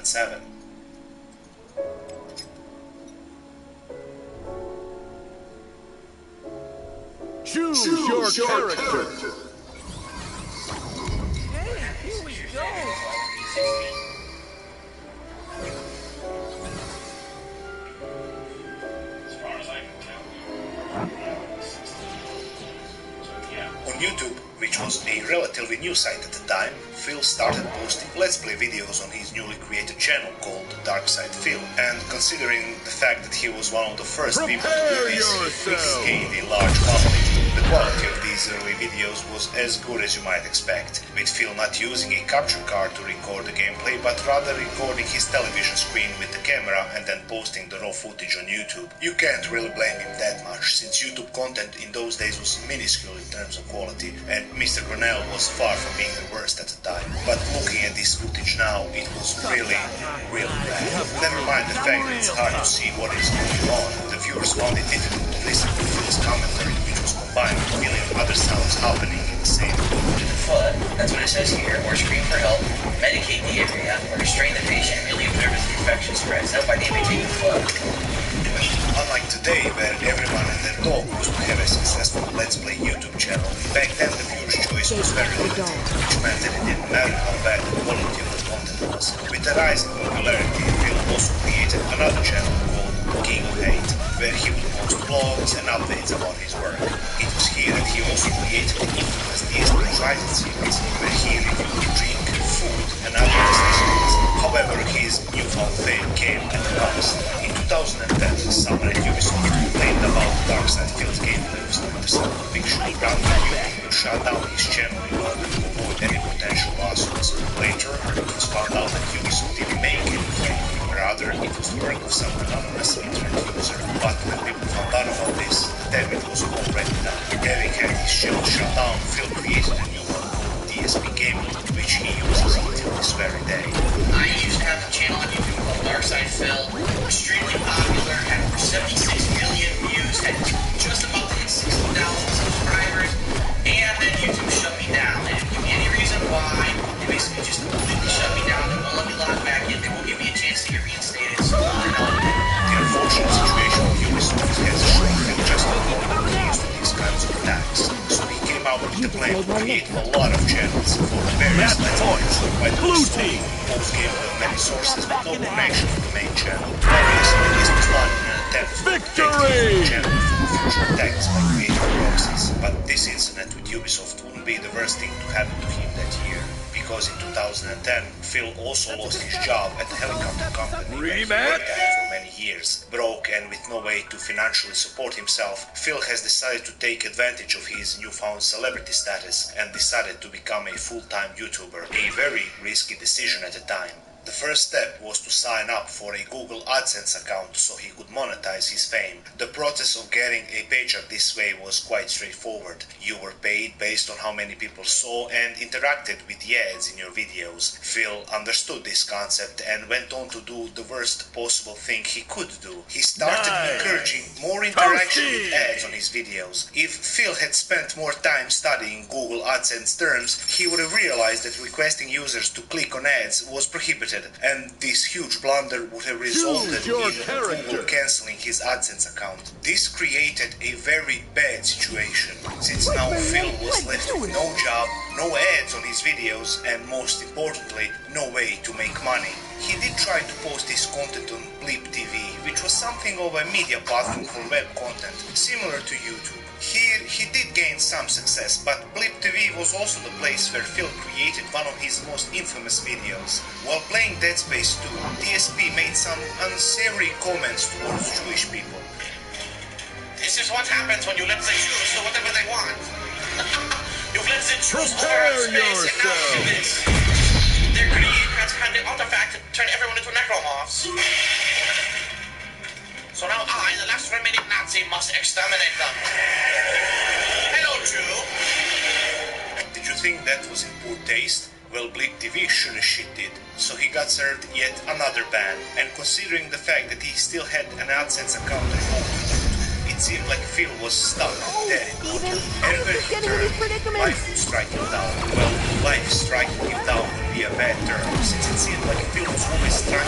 2007. Choose your character. Hey, here we go. On YouTube, which was a relatively new site at the time, Phil started posting Let's Play videos on his newly created channel called Dark Side Phil, and considering the fact that he was one of the first people to do this, he quickly gained a large following. The quality of these early videos was as good as you might expect, with Phil not using a capture card to record the gameplay, but rather recording his television screen with the camera and then posting the raw footage on YouTube. You can't really blame him that much, since YouTube content in those days was minuscule in terms of quality, and Mr. Grinnell was far from being the worst at the time. But looking at this footage now, it was really bad. Never mind the fact that it's hard to see what is going on. The viewers found it difficult to listen to Phil's commentary, which was combined with a million other sounds happening in the same room. To the foot, that's what it says here, or scream for help, medicate the area, or restrain the patient and relieve nervous infection spreads, out by imitating the foot. Unlike today, where everyone and their dog used to have a successful Let's Play YouTube channel, back then the viewer's choice was very limited, which meant that it didn't matter how bad the quality of the content was. With the rise in popularity, Phil also created another channel called King of Hate, where he would post blogs and updates about his work. It was here that he also created the infamous DSP series, where he reviewed drink, food, and other necessities. However, his newfound fame came at a cost. In 2010, someone at Ubisoft complained about Darkside Phil's gameplay of Splinter Cell Conviction. Rather than YouTube would shut down his channel in order to avoid any potential lawsuits. Later, it was found out that Ubisoft didn't make any claim. Rather, it was the work of some anonymous internet user. But when people found out about this, the damage was already done. Having had his channel shut down, Phil created a new one called DSP Gaming, which he uses until this very day. I used to have a channel on YouTube called Dark Side Phil, extremely popular, had over 76 million views, had just about to hit 60,000 subscribers, and then YouTube shut me down. They didn't give me any reason why. They basically just completely shut me down. They won't let me log back in. They won't give me a chance to get reinstated. So the unfortunate situation of Ubisoft has shown him just how used to these kinds of attacks. So he came out with the plan to create a lot of channels for the various Let's Plays. By doing so, post gameplay on many sources but no connection to the main channel. Obviously, this was not an attempt to protect the channel from future attacks by creating proxies. But this incident with Ubisoft wouldn't be the worst thing to happen to him that year. Because in 2010, Phil also lost his job at the helicopter company where he worked at for many years. Broke and with no way to financially support himself, Phil has decided to take advantage of his newfound celebrity status and decided to become a full-time YouTuber, a very risky decision at the time. The first step was to sign up for a Google AdSense account so he could monetize his fame. The process of getting a paycheck this way was quite straightforward. You were paid based on how many people saw and interacted with the ads in your videos. Phil understood this concept and went on to do the worst possible thing he could do. He started encouraging more interaction with ads on his videos. If Phil had spent more time studying Google AdSense terms, he would have realized that requesting users to click on ads was prohibited, and this huge blunder would have resulted in Google cancelling his AdSense account. This created a very bad situation, since now Phil was left with no job, no ads on his videos, and most importantly, no way to make money. He did try to post his content on Blip TV, which was something of a media platform for web content, similar to YouTube. Here, he did gain some success, but Blip TV was also the place where Phil created one of his most infamous videos. While playing Dead Space 2, DSP made some unsavory comments towards Jewish people. this is what happens when you let the Jews do whatever they want. You've let the Jews over space, and now look at this. Their greed has had the artifact to turn everyone into necromorphs. So now I, the last remaining Nazi, must exterminate them. Hello, Jew. Did you think that was in poor taste? Well, Blip TV sure as shit did. So he got served yet another ban, and considering the fact that he still had an AdSense account at home, it seemed like Phil was stuck dead in water. And where he turned, life would strike him down. Well, life striking him down would be a bad term, since it seemed like Phil was always trying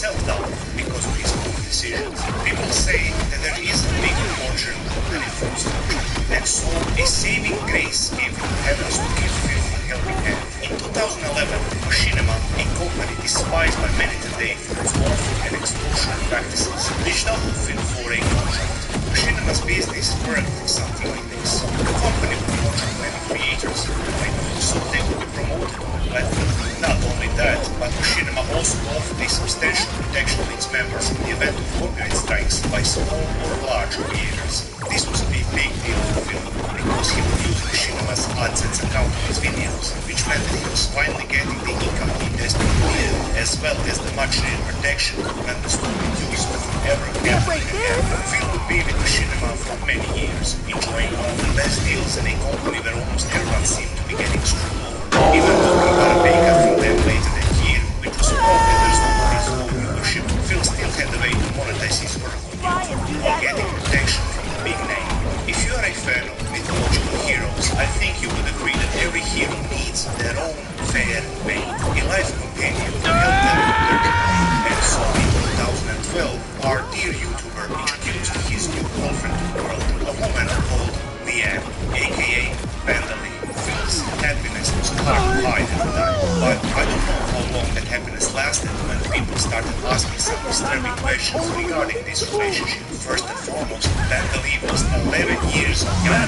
self-doubt because of his own decisions. People say that there is a bigger fortune than a fool's fortune, and so a saving grace gave him heavens to give Phil a helping hand. In 2011, Machinima, a company despised by many today for its awful and extortionate practices, reached out to Phil for a contract. Machinima's business worked something like this. The company would contract many creators so they would be promoted on the platform. Not only that, but Machinima also offered a substantial protection to its members in the event of copyright strikes by small or large creators. This was a big deal for Phil, because he would use Machinima's AdSense account on his videos, which meant that he was finally getting the income he desperately needed, as well as the much-needed protection when the stupid news of ever happened again. Phil would be with Machinima for many years, enjoying one of the best deals in a company where almost everyone seemed to be getting screwed over. Even though he got a pay cut from them later that year, which was probably the result of his low viewership, Phil still had a way to monetize his work on YouTube while getting protection from the big name. If you are a fan of mythological heroes, I think you would agree that every hero needs their own fair mate, a life companion to help them with their journey. And so in 2012, our dear YouTuber introduced his new girlfriend to the world, a woman called Leanne, aka Vandally. Phil's happiness was hard to hide at the time, but I don't know how long that happiness lasted when people started asking some disturbing questions regarding this relationship. First and foremost, Vandally was 11 years young.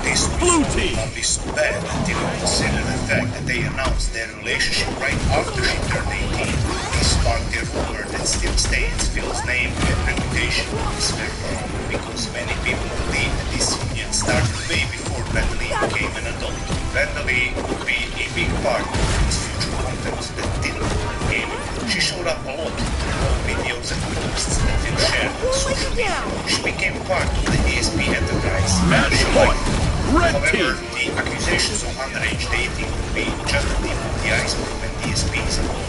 This would not be so bad until you consider the fact that they announced their relationship right after she turned 18. This sparked a rumor that still stains Phil's name and reputation in this very world, because many people believe that this union started way before Vandally became an adult. Vandally would be a big part of his future content that didn't include gaming. She showed up a lot in all videos and posts that Phil shared on social media. She became part of the DSP enterprise. Match point! Red However, team! the accusations of underage dating would be just the tip of the iceberg when DSP is involved.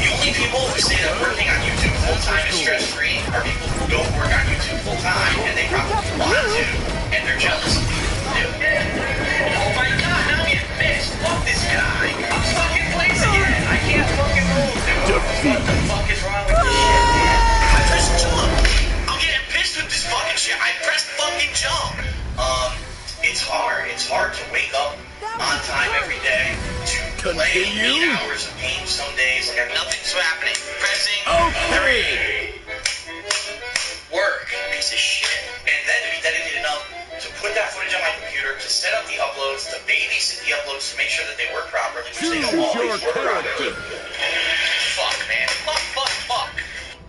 The only people who say that working on YouTube full-time is stress-free are people who don't work on YouTube full-time, and they probably want to, and they're jealous of people who do. Oh my god, now I'm getting pissed! Fuck this guy! I'm stuck in place again! I can't fucking move, dude! What the fuck is wrong with this shit, man? I pressed jump! I'm getting pissed with this fucking shit! I pressed fucking jump! It's hard. It's hard to wake up on time every day to play 8 hours of games some days. Like nothing's happening. Pressing. Okay. Work. Piece of shit. And then to be dedicated enough to put that footage on my computer, to set up the uploads, to babysit the uploads, to make sure that they work properly, which they don't always work properly. Fuck, man. Fuck.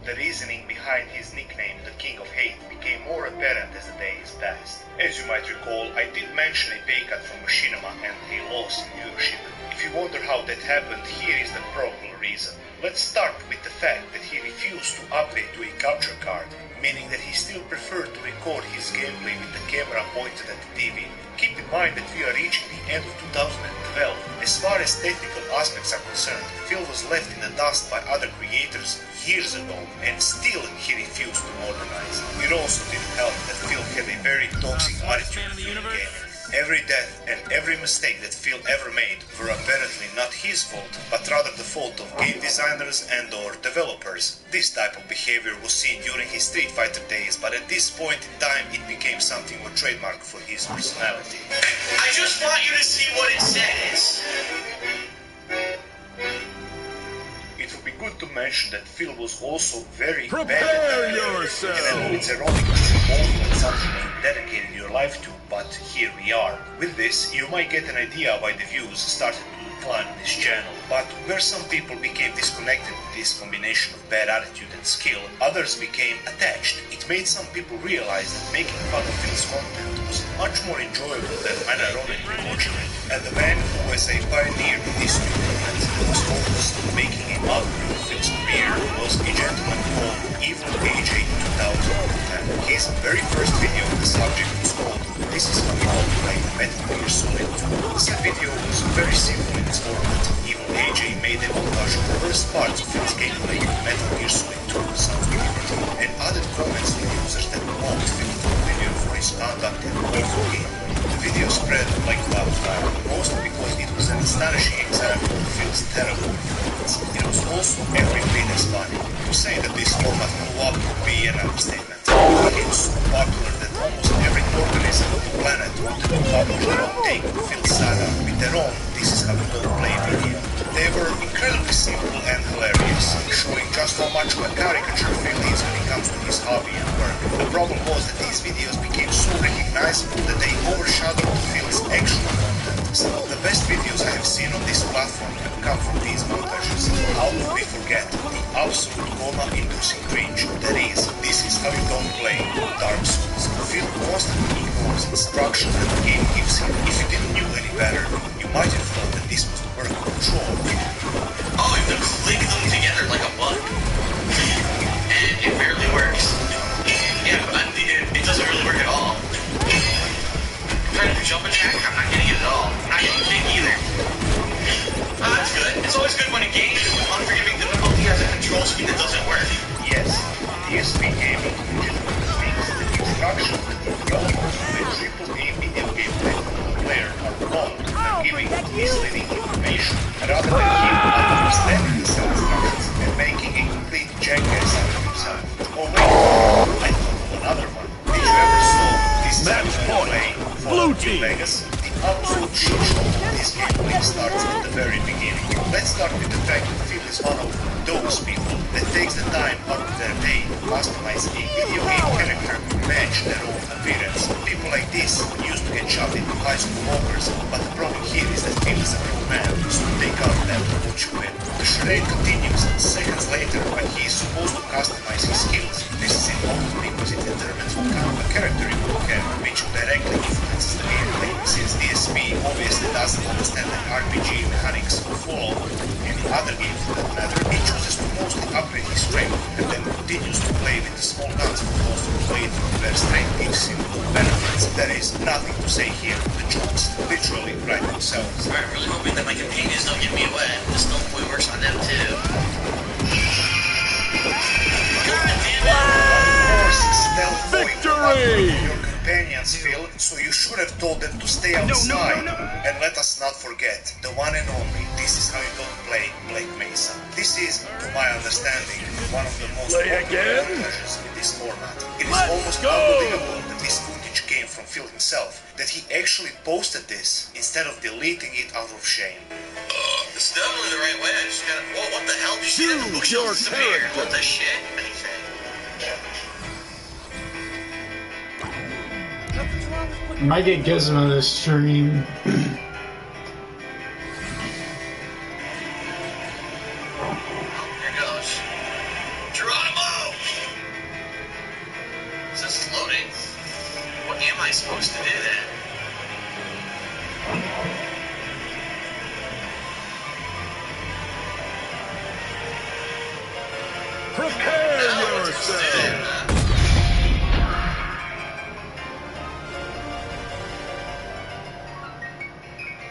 The reasoning behind his nickname, the King of Hate, became more apparent as the days passed. As you might recall, I did mention a pay cut from Machinima and a loss in viewership. If you wonder how that happened, here is the probable reason. Let's start with the fact that he refused to upgrade to a capture card, meaning that he still preferred to record his gameplay with the camera pointed at the TV. Keep in mind that we are reaching the end of 2012. As far as technical aspects are concerned, Phil was left in the dust by other creators years ago, and still he refused to modernize. It also didn't help that Phil had a very toxic attitude to gaming. Every death and every mistake that Phil ever made were apparently not his fault, but rather the fault of game designers and or developers. This type of behavior was seen during his Street Fighter days, but at this point in time it became something of a trademark for his personality. I just want you to see what it says. It would be good to mention that Phil was also very bad Prepare at yourself! And I know it's ironic to see both on something you dedicated your life to, but here we are. With this, you might get an idea why the views started to decline on this channel, but where some people became disconnected with this combination of bad attitude and skill, others became attached. It made some people realize that making fun of Phil's content was much more enjoyable than unironically watching it. And the man who was a pioneer in this new movement was focused on making a mark of Phil's career was a gentleman called Evil AJ 2010. His very first video on the subject was called "This is how we all play Metal Gear Solid 2." This video was very simple in its format. Evil AJ made a montage of the first parts of Phil's gameplay in Metal Gear Solid 2 Sons of Liberty, and added comments from users that mocked Phil for the video for his conduct and awful gameplay. The video spread like wildfire, mostly because it was an astonishing example of Phil's terrible performance. It was also every bit as funny. To say that this format blew up would be an understatement. It became so popular that almost every organism on the planet wanted to publish their own take on Phil's saga with their own This Is How You Don't Play video. They were incredibly simple and hilarious, showing just how much of a caricature Phil is when it comes to his hobby and work. The problem was that these videos became so recognizable that they overshadowed Phil's actual content. Some of the best videos I have seen on this platform have come from these montages. How could we forget the absolute coma-inducing cringe that is This Is How You Don't Play Dark Souls. Phil constantly ignores instructions that the game gives him. If you didn't know any better, you might have thought that this was the work of control. Oh, you have to click them together like a bug. And it barely works. Yeah, it doesn't really work at all. I'm trying to jump attack, I'm not getting it at all. I'm not getting kick either. Oh, that's good. It's always good when a game with unforgiving difficulty has a control scheme that doesn't work. Yes, DSP gaming legitimately thinks that the instructions that the developers of a AAA video game player are wrong and giving misleading information rather than him understanding the set instructions and making a complete jackass out of himself. Oh wait, I thought of another one. Did you ever saw This Is How You Don't Play Fallout New Vegas? The absolute shit show of this gameplay starts at the very beginning. Let's start with the fact that Phil is one of those people that takes the time out of their day to customize a video game character to match their own appearance. People like this used to get shoved into high school lockers, but the problem here is that Phil is a grown man, so take out that what you will. The charade continues seconds later when he is supposed to customize his skills. This is important because it determines what kind of a character you will have, which directly influences the gameplay. Since DSP obviously doesn't understand the RPG mechanics of Fallout and other games for that matter, he chooses to mostly upgrade his strength and then continues to play with the small guns for most of the playthrough where strength gives him benefits. There is nothing to say here, the jokes literally write themselves. I'm really hoping that my companions don't get me wet. The Stone Boy works on them too. God damn it! Of course, Stealth Boy Victory! your companions, Phil, so you should have told them to stay outside. And let us not forget, the one and only This Is How You Don't Play Black Mesa. This is, to my understanding, one of the most popular montages in this format. It is almost unbelievable that this footage came from Phil himself, that he actually posted this instead of deleting it out of shame. This is definitely the right way. I just gotta. Whoa, what the hell? Did you see that? The bookshelf disappeared. What the shit? Anything. Might get Gizmo this stream. Here goes. Geronimo! Is this loading? What am I supposed to do then? Prepare yourself!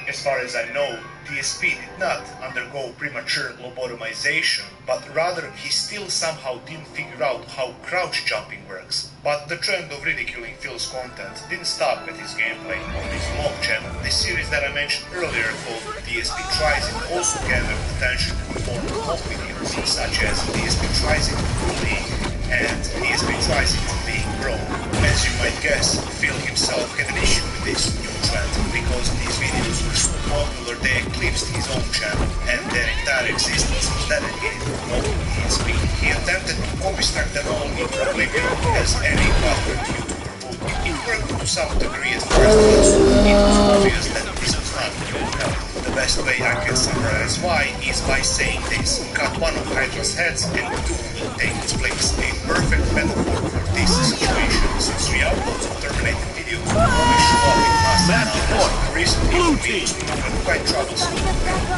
As far as I know, DSP did not undergo premature lobotomization, but rather he still somehow didn't figure out how crouch jumping works. But the trend of ridiculing Phil's content didn't stop at his gameplay. On his vlog channel, the series that I mentioned earlier called DSP Tries It also gathered attention in the form of videos such as DSP Tries It Bullying and DSP Tries It Being Broke. As you might guess, Phil himself had an issue with this new trend because these videos were so popular they eclipsed his own channel and their entire existence was dedicated to promoting DSP. He attempted to copy-stack them all into oblivion as any other YouTuber would. It worked to some degree at first, but soon it was obvious that this was not going to help. The best way I can summarize why is by saying this: cut one of Hydra's heads and two will take its place. A perfect metaphor for this situation, since re-uploads of terminated videos will always show up in mass numbers. The recent videos were quite troublesome,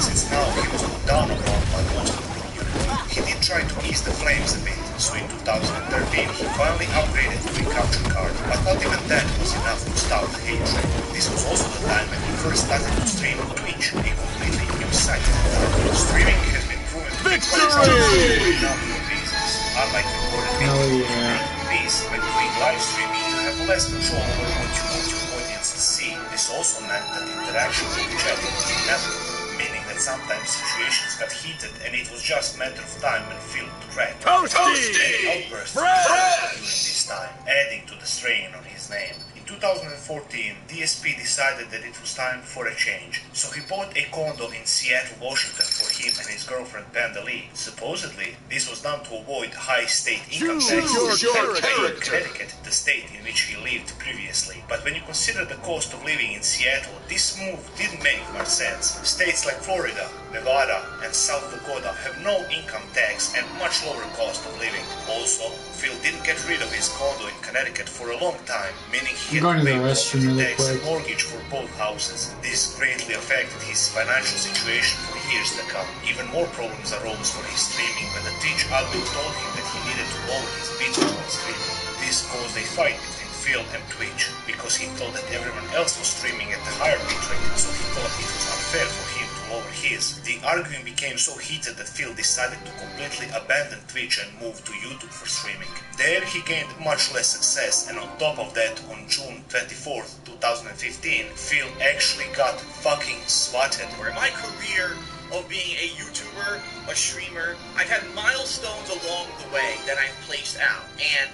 since now he was put down upon by most of the community. He did try to ease the flames a bit, so in 2013 he finally upgraded to a capture card, but not even that was enough to stop the hatred. This was also the time when he first started to stream on Twitch, a completely new site. Streaming has been proven to be quite successful for a number of reasons. Unlike recorded videos, when doing live streaming, you have less control over what you want your audience to see. This also meant that interaction with the chat was inevitable, meaning that sometimes situations got heated and it was just a matter of time when Phil would crack. Toasty! Outbursts Fresh! during this time, adding to the strain on his name. In 2014, DSP decided that it was time for a change, so he bought a condo in Seattle, Washington for him and his girlfriend Panda Lee. Supposedly, this was done to avoid high state income taxes in Connecticut, the state in which he lived previously. But when you consider the cost of living in Seattle, this move didn't make much sense. States like Florida, Nevada, and South Dakota have no income tax and much lower cost of living. Also, Phil didn't get rid of his condo in Connecticut for a long time, meaning he had to pay property tax and mortgage for both houses. This greatly affected his financial situation for years to come. Even more problems arose for his streaming when the Twitch admin told him that he needed to lower his bitrate while streaming. This caused a fight between Phil and Twitch, because he thought that everyone else was streaming at the higher bitrate, so he thought it was unfair for him to lower his. The arguing became so heated that Phil decided to completely abandon Twitch and move to YouTube for streaming. There he gained much less success, and on top of that, on June 24th, 2015, Phil actually got fucking swatted. Where my career of being a YouTuber, a streamer, I've had milestones along the way that I've placed out, and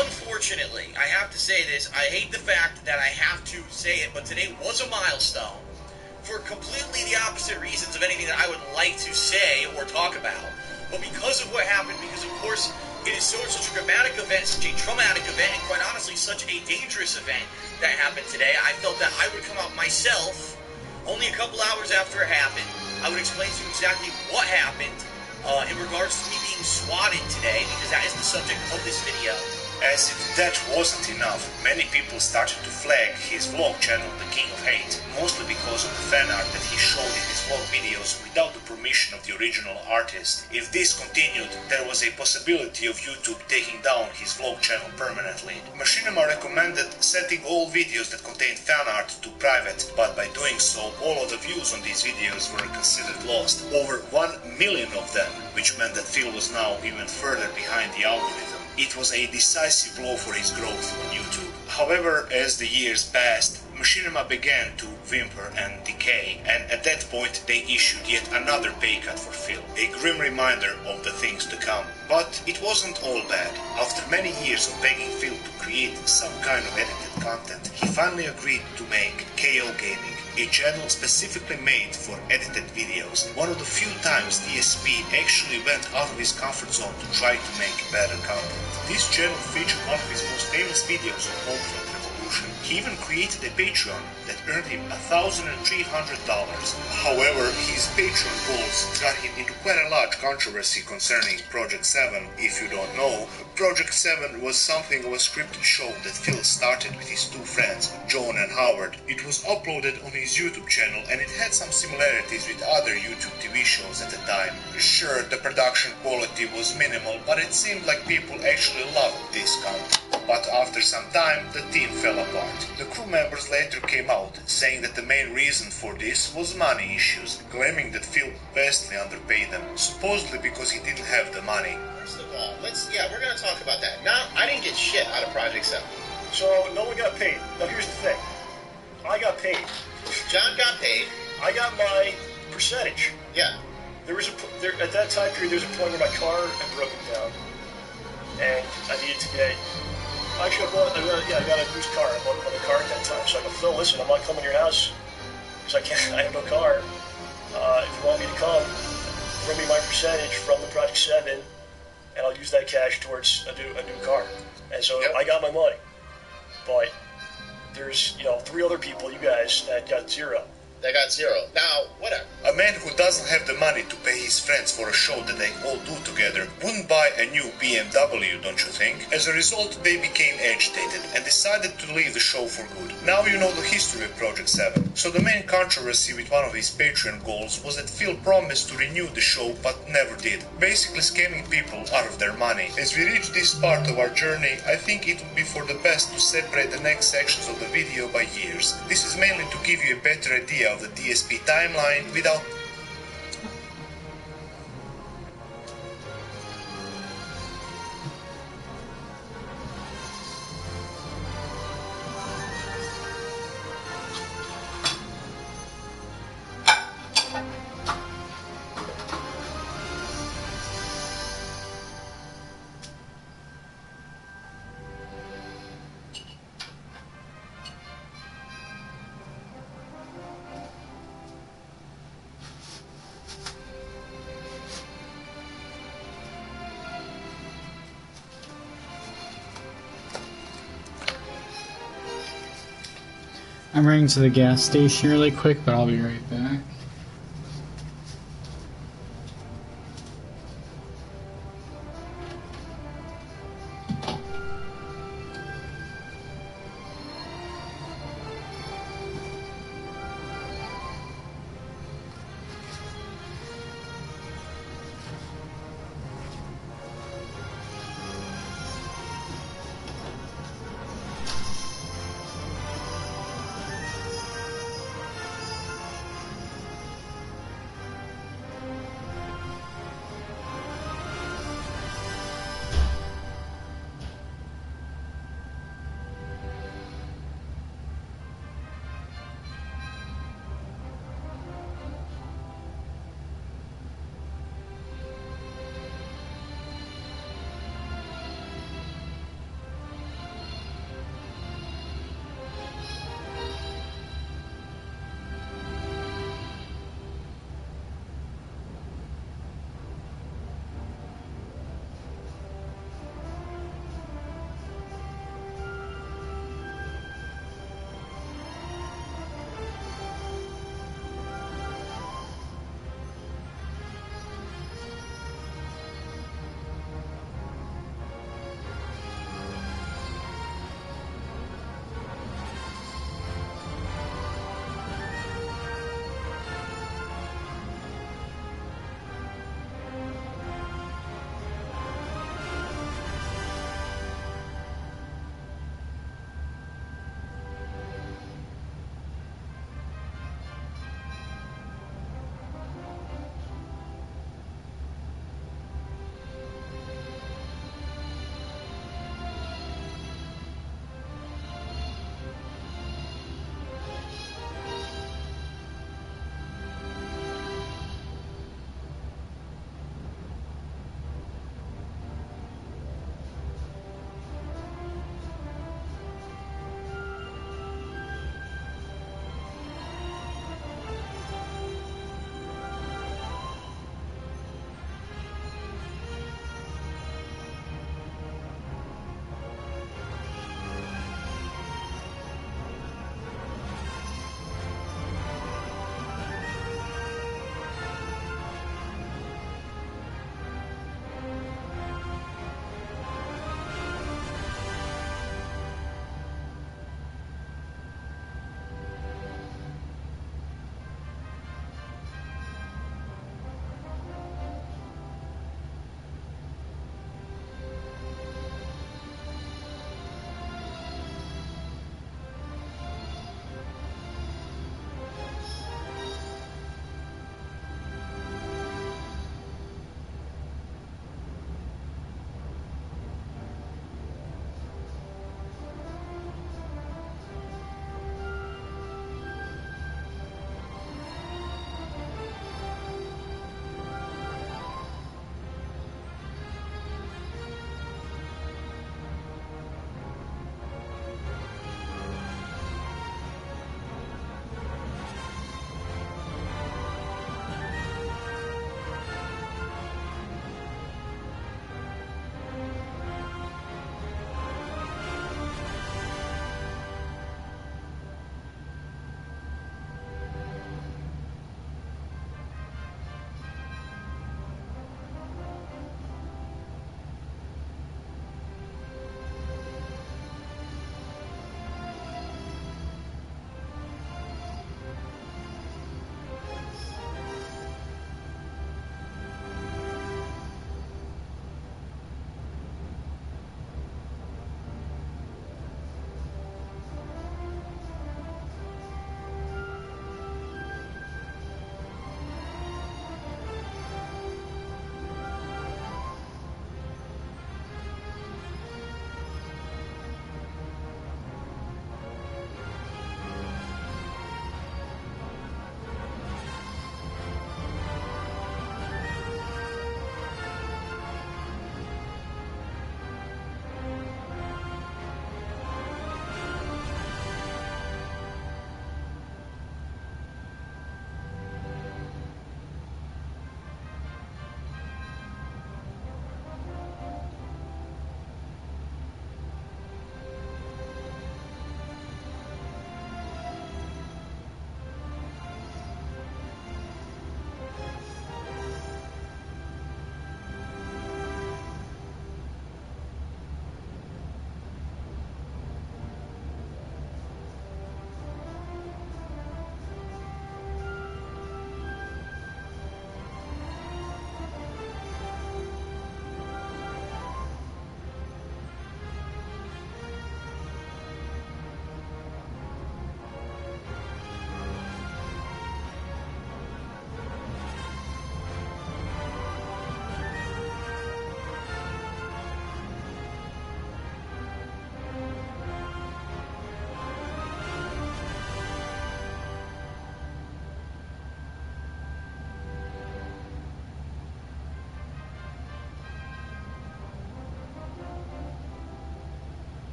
unfortunately, I have to say this, I hate the fact that I have to say it, but today was a milestone for completely the opposite reasons of anything that I would like to say or talk about. But because of what happened, because of course it is such a dramatic event, such a traumatic event, and quite honestly such a dangerous event that happened today, I felt that I would come out myself only a couple hours after it happened. I would explain to you exactly what happened in regards to me being swatted today, because that is the subject of this video. As if that wasn't enough, many people started to flag his vlog channel The King of Hate, mostly because of the fan art that he showed in his vlog videos without the permission of the original artist. If this continued, there was a possibility of YouTube taking down his vlog channel permanently. Machinima recommended setting all videos that contained fan art to private, but by doing so, all of the views on these videos were considered lost. Over 1 million of them, which meant that Phil was now even further behind the algorithm. It was a decisive blow for his growth on YouTube. However, as the years passed, Machinima began to whimper and decay, and at that point they issued yet another pay cut for Phil, a grim reminder of the things to come. But it wasn't all bad. After many years of begging Phil to create some kind of edited content, he finally agreed to make KO Gaming, a channel specifically made for edited videos. One of the few times DSP actually went out of his comfort zone to try to make better content. This channel featured one of his most famous videos of Homefront Revolution. He even created a Patreon that earned him $1,300. However, his Patreon goals got him into quite a large controversy concerning Project 7. If you don't know, Project 7 was something of a scripted show that Phil started with his two friends, John and Howard. It was uploaded on his YouTube channel and it had some similarities with other YouTube TV shows at the time. Sure, the production quality was minimal, but it seemed like people actually loved this content. But after some time, the team fell apart. The crew members later came out, saying that the main reason for this was money issues, claiming that Phil vastly underpaid them, supposedly because he didn't have the money. First of all, we're gonna talk about that. Now, I didn't get shit out of Project 7. So, no one got paid. Now, here's the thing. I got paid. John got paid. I got my percentage. Yeah. At that time period, there was a point where my car had broken down, and I needed to get. Actually, I got a used car. I bought another car at that time. So I go, Phil, listen, I'm not coming to your house because I have no car. If you want me to come, bring me my percentage from the Project 7, and I'll use that cash towards a new car. And so I got my money. But there's, 3 other people, you guys, that got zero. They got zero. Now, whatever. A man who doesn't have the money to pay his friends for a show that they all do together wouldn't buy a new BMW, don't you think? As a result, they became agitated and decided to leave the show for good. Now you know the history of Project 7. So the main controversy with one of his Patreon goals was that Phil promised to renew the show but never did, basically scamming people out of their money. As we reach this part of our journey, I think it would be for the best to separate the next sections of the video by years. This is mainly to give you a better idea of the DSP timeline without I'm running to the gas station really quick, but I'll be right back.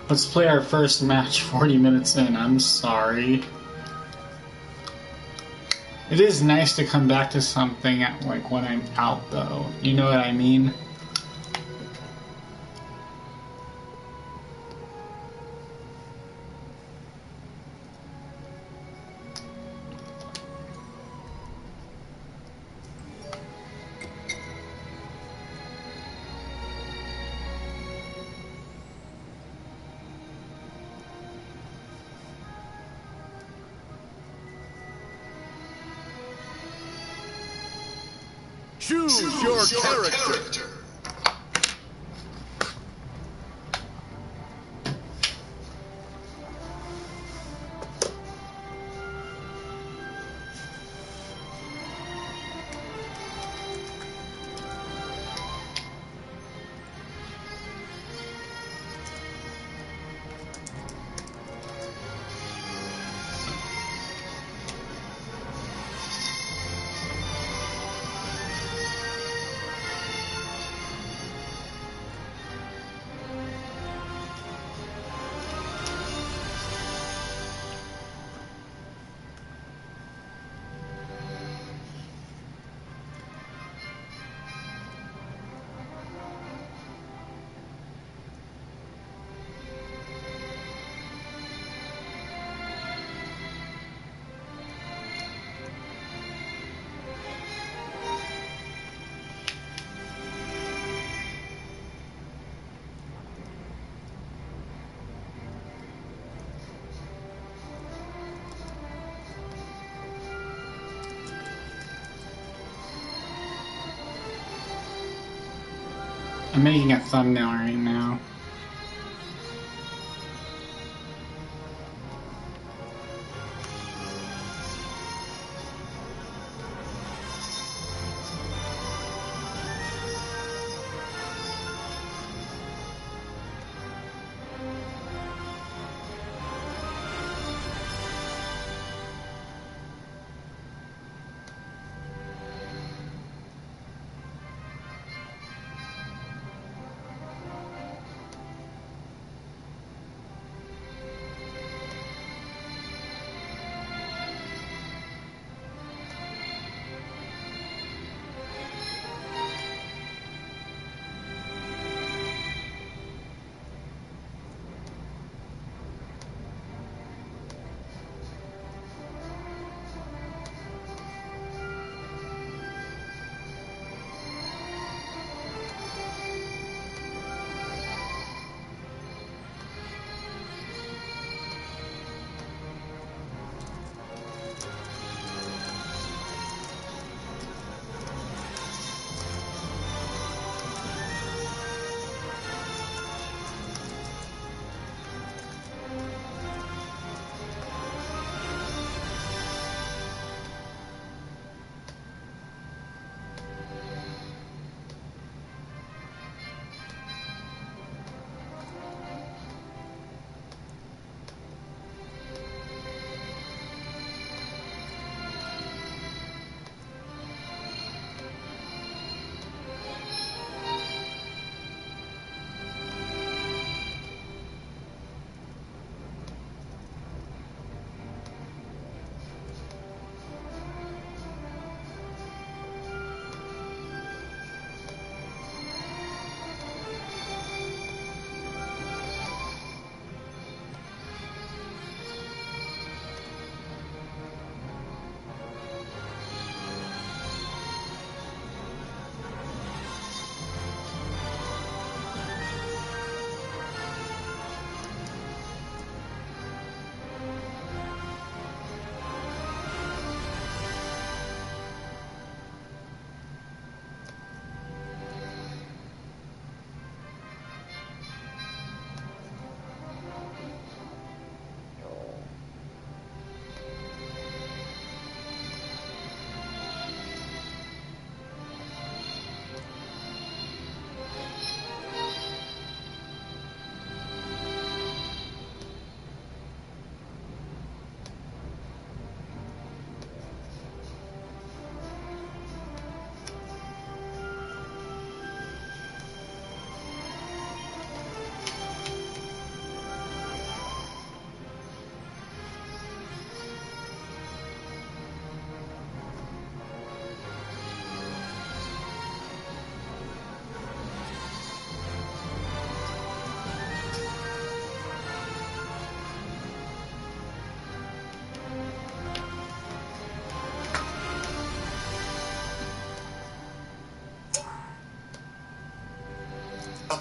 Let's play our first match 40 minutes in. I'm sorry. It is nice to come back to something at, like, when I'm out, though. You know what I mean? Choose your character. I'm making a thumbnail right now.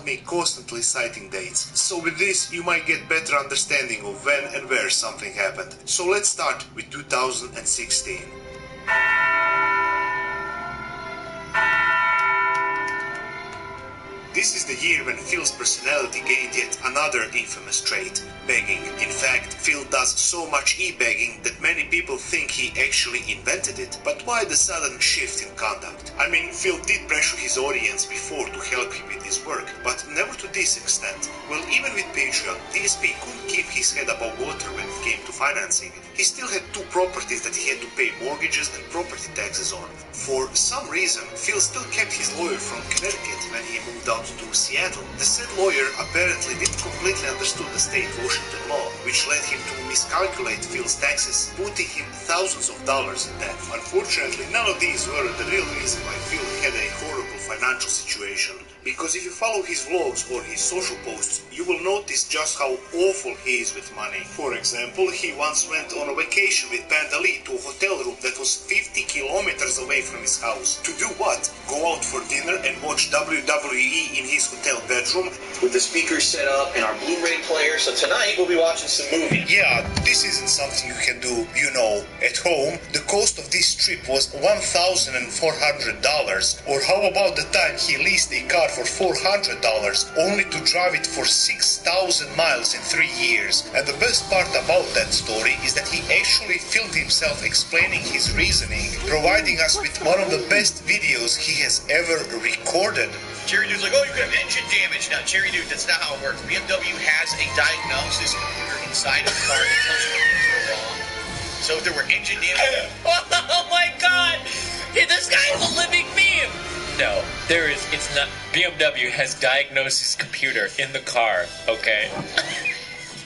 me constantly citing dates. So with this, you might get better understanding of when and where something happened. So let's start with 2016. This is the year when Phil's personality gained yet another infamous trait, begging. In fact, Phil does so much e-begging that many people think he actually invented it. But why the sudden shift in conduct? I mean, Phil did pressure his audience before to help him with his work, but never to this extent. Well, even with Patreon, DSP couldn't keep his head above water when it came to financing it. He still had 2 properties that he had to pay mortgages and property taxes on. For some reason, Phil still kept his lawyer from Connecticut when he moved out to Seattle. The said lawyer apparently didn't completely understand the state Washington law, which led him to miscalculate Phil's taxes, putting him thousands of dollars in debt. Unfortunately, none of these were the real reason why Phil had a horrible financial situation. Because if you follow his vlogs or his social posts, you will notice just how awful he is with money. For example, he once went on a vacation with Panda Lee to a hotel room that was 50 kilometers away from his house. To do what? Go out for dinner and watch WWE in his hotel bedroom? With the speakers set up and our Blu-ray player, so tonight we'll be watching some movies. Yeah, this isn't something you can do, you know, at home. The cost of this trip was $1,400. Or how about the time he leased a car for $400, only to drive it for 6,000 miles in 3 years. And the best part about that story is that he actually filmed himself explaining his reasoning, providing us with one of the best videos he has ever recorded. Cherry Dude's like, oh, you have engine damage. Now, Cherry Dude, that's not how it works. BMW has a diagnosis computer inside of the car that tells you when things go wrong. So if there were engine damage... Oh my god! Hey, this guy is a living meme! No, there is, it's not. BMW has diagnosis computer in the car, okay?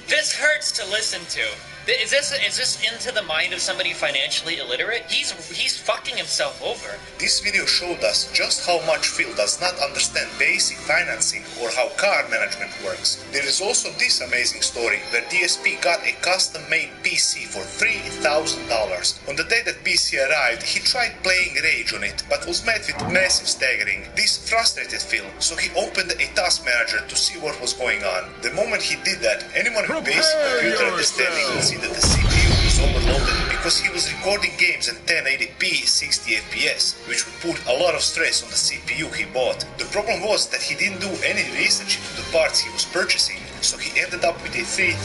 This hurts to listen to. Is this into the mind of somebody financially illiterate? He's fucking himself over. This video showed us just how much Phil does not understand basic financing or how car management works. There is also this amazing story where DSP got a custom-made PC for $3,000. On the day that PC arrived, he tried playing Rage on it, but was met with massive staggering. This frustrated Phil, so he opened a task manager to see what was going on. The moment he did that, anyone with basic computer understanding will see that the CPU was overloaded because he was recording games at 1080p 60 FPS, which would put a lot of stress on the CPU he bought. The problem was that he didn't do any research into the parts he was purchasing, so he ended up with a $3,000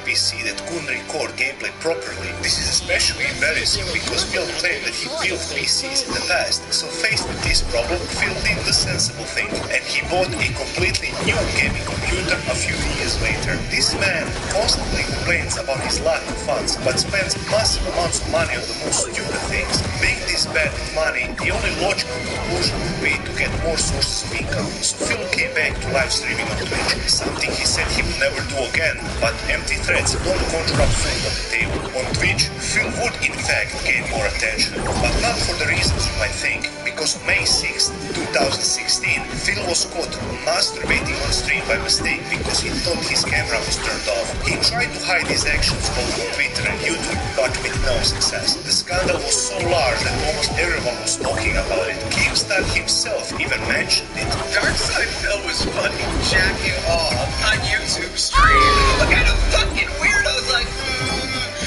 PC that couldn't record gameplay properly. This is especially embarrassing because Phil claimed that he built PCs in the past, so faced with this problem, Phil did the sensible thing, and he bought a completely new gaming computer a few years later. This man constantly complains about his lack of funds, but spends massive amounts of money on the most stupid things. Being this bad with money, the only logical conclusion would be to get more sources of income. So Phil came back to live streaming on Twitch, something he said he would never do again, but empty threats don't conjure up food on the table. On Twitch, Phil would in fact gain more attention, but not for the reasons you might think, because on May 6, 2016, Phil was caught masturbating on stream by mistake because he thought his camera was turned off. He tried to hide his actions both on Twitter and YouTube, but with no success. The scandal was so large that almost everyone was talking about it. Keemstar himself even mentioned it. Darkside Phil was fucking jacking off on YouTube stream. What kind of fucking weirdos like,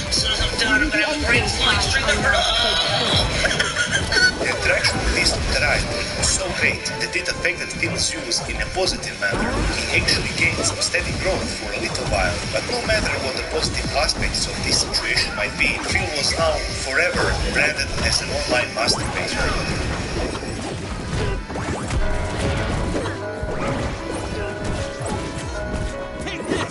as soon as I'm done, I'm gonna have a great flying stream. The interaction with this right was so great that it affected Phil's views in a positive manner. He actually gained some steady growth for a little while, but no matter what the positive aspects of this situation might be, Phil was now forever branded as an online masturbator.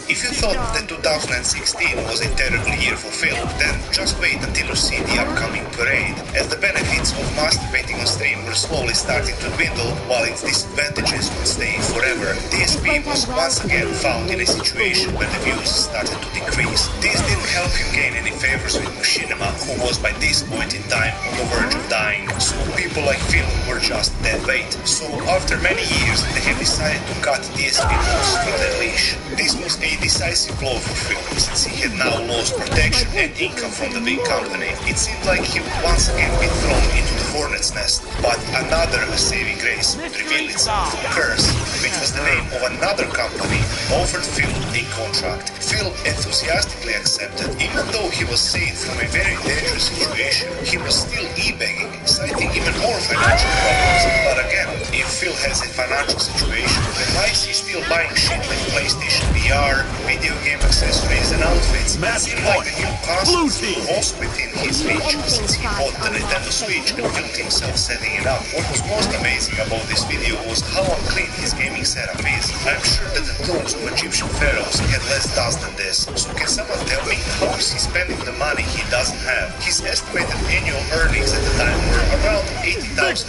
If you thought that 2016 was a terrible year for Phil, then just wait until you see the upcoming parade, as the benefits of masturbating on stream were slowly starting to dwindle, while its disadvantages would stay forever. DSP was once again found in a situation where the views started to decrease. This didn't help him gain any favors with Machinima, who was by this point in time on the verge of dying, so people like Phil were just dead weight. So after many years, they have decided to cut DSP loose from their leash. This was a decisive blow for Phil, since he had now lost protection and income from the big company. It seemed like he would once again be thrown into the hornet's nest, but another saving grace would reveal itself. Curse. which was the name of another company, offered Phil a contract. Phil enthusiastically accepted. Even though he was saved from a very dangerous situation, he was still e-begging, citing even more financial problems. But again, if Phil has a financial situation, then why is he still buying shit like PlayStation VR, video game accessories and outfits? It seemed like the new console was also within his reach, since he bought the Nintendo Switch and filmed himself setting it up. What was most amazing about this video was how unclean his gaming setup is. I'm sure that the tombs of Egyptian pharaohs had less dust than this. So can someone tell me how is he spending the money he doesn't have? His estimated annual earnings at the time were around $80,000.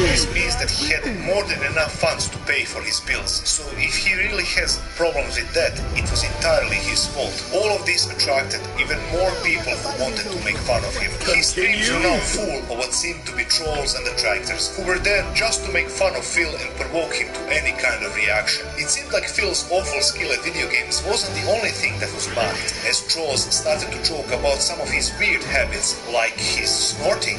This means that he had more than enough funds to pay for his bills. So if he really has problems with that, it was entirely his fault. All of this attracted even more people who wanted to make fun of him. His streams were now full of what seemed to be trolls and detractors, who were there just to make fun of Phil and provoke him to any kind of reaction. It seemed like Phil's awful skill at video games wasn't the only thing that was mocked, as trolls started to joke about some of his weird habits, like his snorting.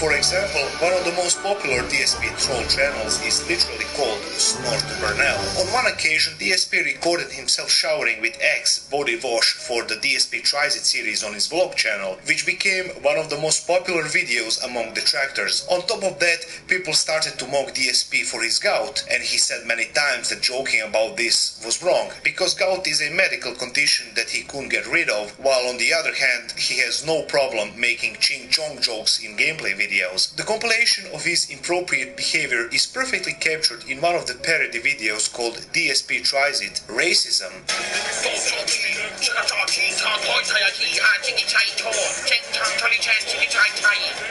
For example, one of the most popular DSP troll channels is literally called Snort Burnell. On one occasion, DSP recorded himself showering with Axe body wash for the DSP Tries It series on his vlog channel, which became one of the most popular videos among detractors. On top of that, people started to mock DSP for his gout, and he said many times that joking about this was wrong, because gout is a medical condition that he couldn't get rid of, while on the other hand, he has no problem making ching-chong jokes in gameplay videos. The compilation of his inappropriate behavior is perfectly captured in one of the parody videos called DSP Tries It, Racism.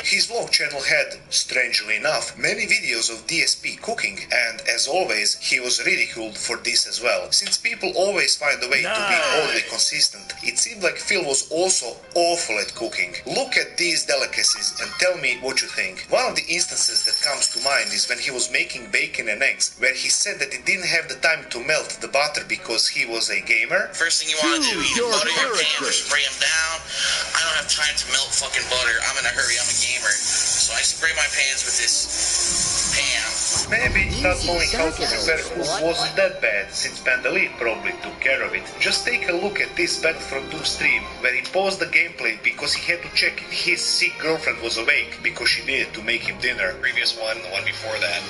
His vlog channel had, strangely enough, many videos of DSP cooking, and as always, he was ridiculed for this as well. Since people always find a way to be oddly consistent, it seemed like Phil was also awful at cooking. Look at these delicacies and tell me what you think. One of the instances that comes to mind is when he was making bacon and eggs, where he said that he didn't have the time to melt the butter because he was a gamer. First thing you want to do, either butter your pans or spray them down. I don't have time to melt fucking butter. I'm in a hurry. I'm a gamer. So I spray my pans with this pan. Maybe not knowing how to prepare food wasn't that bad, since Pandalid probably took care of it. Just take a look at this Battlefront 2 stream, where he paused the gameplay because he had to check if his sick girlfriend was awake, because she needed to make him dinner. Previous one, the one before that.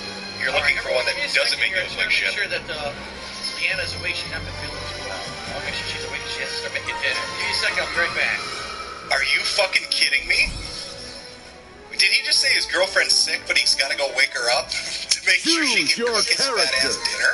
You're looking for one that doesn't make you look like shit. Sure that Leanna's awake. She's not been feeling too well. I'll make sure she's awake. She has to start making dinner. Give me a second. I'll be right back. Are you fucking kidding me? Did he just say his girlfriend's sick, but he's got to go wake her up to make sure she can cook his fat-ass dinner?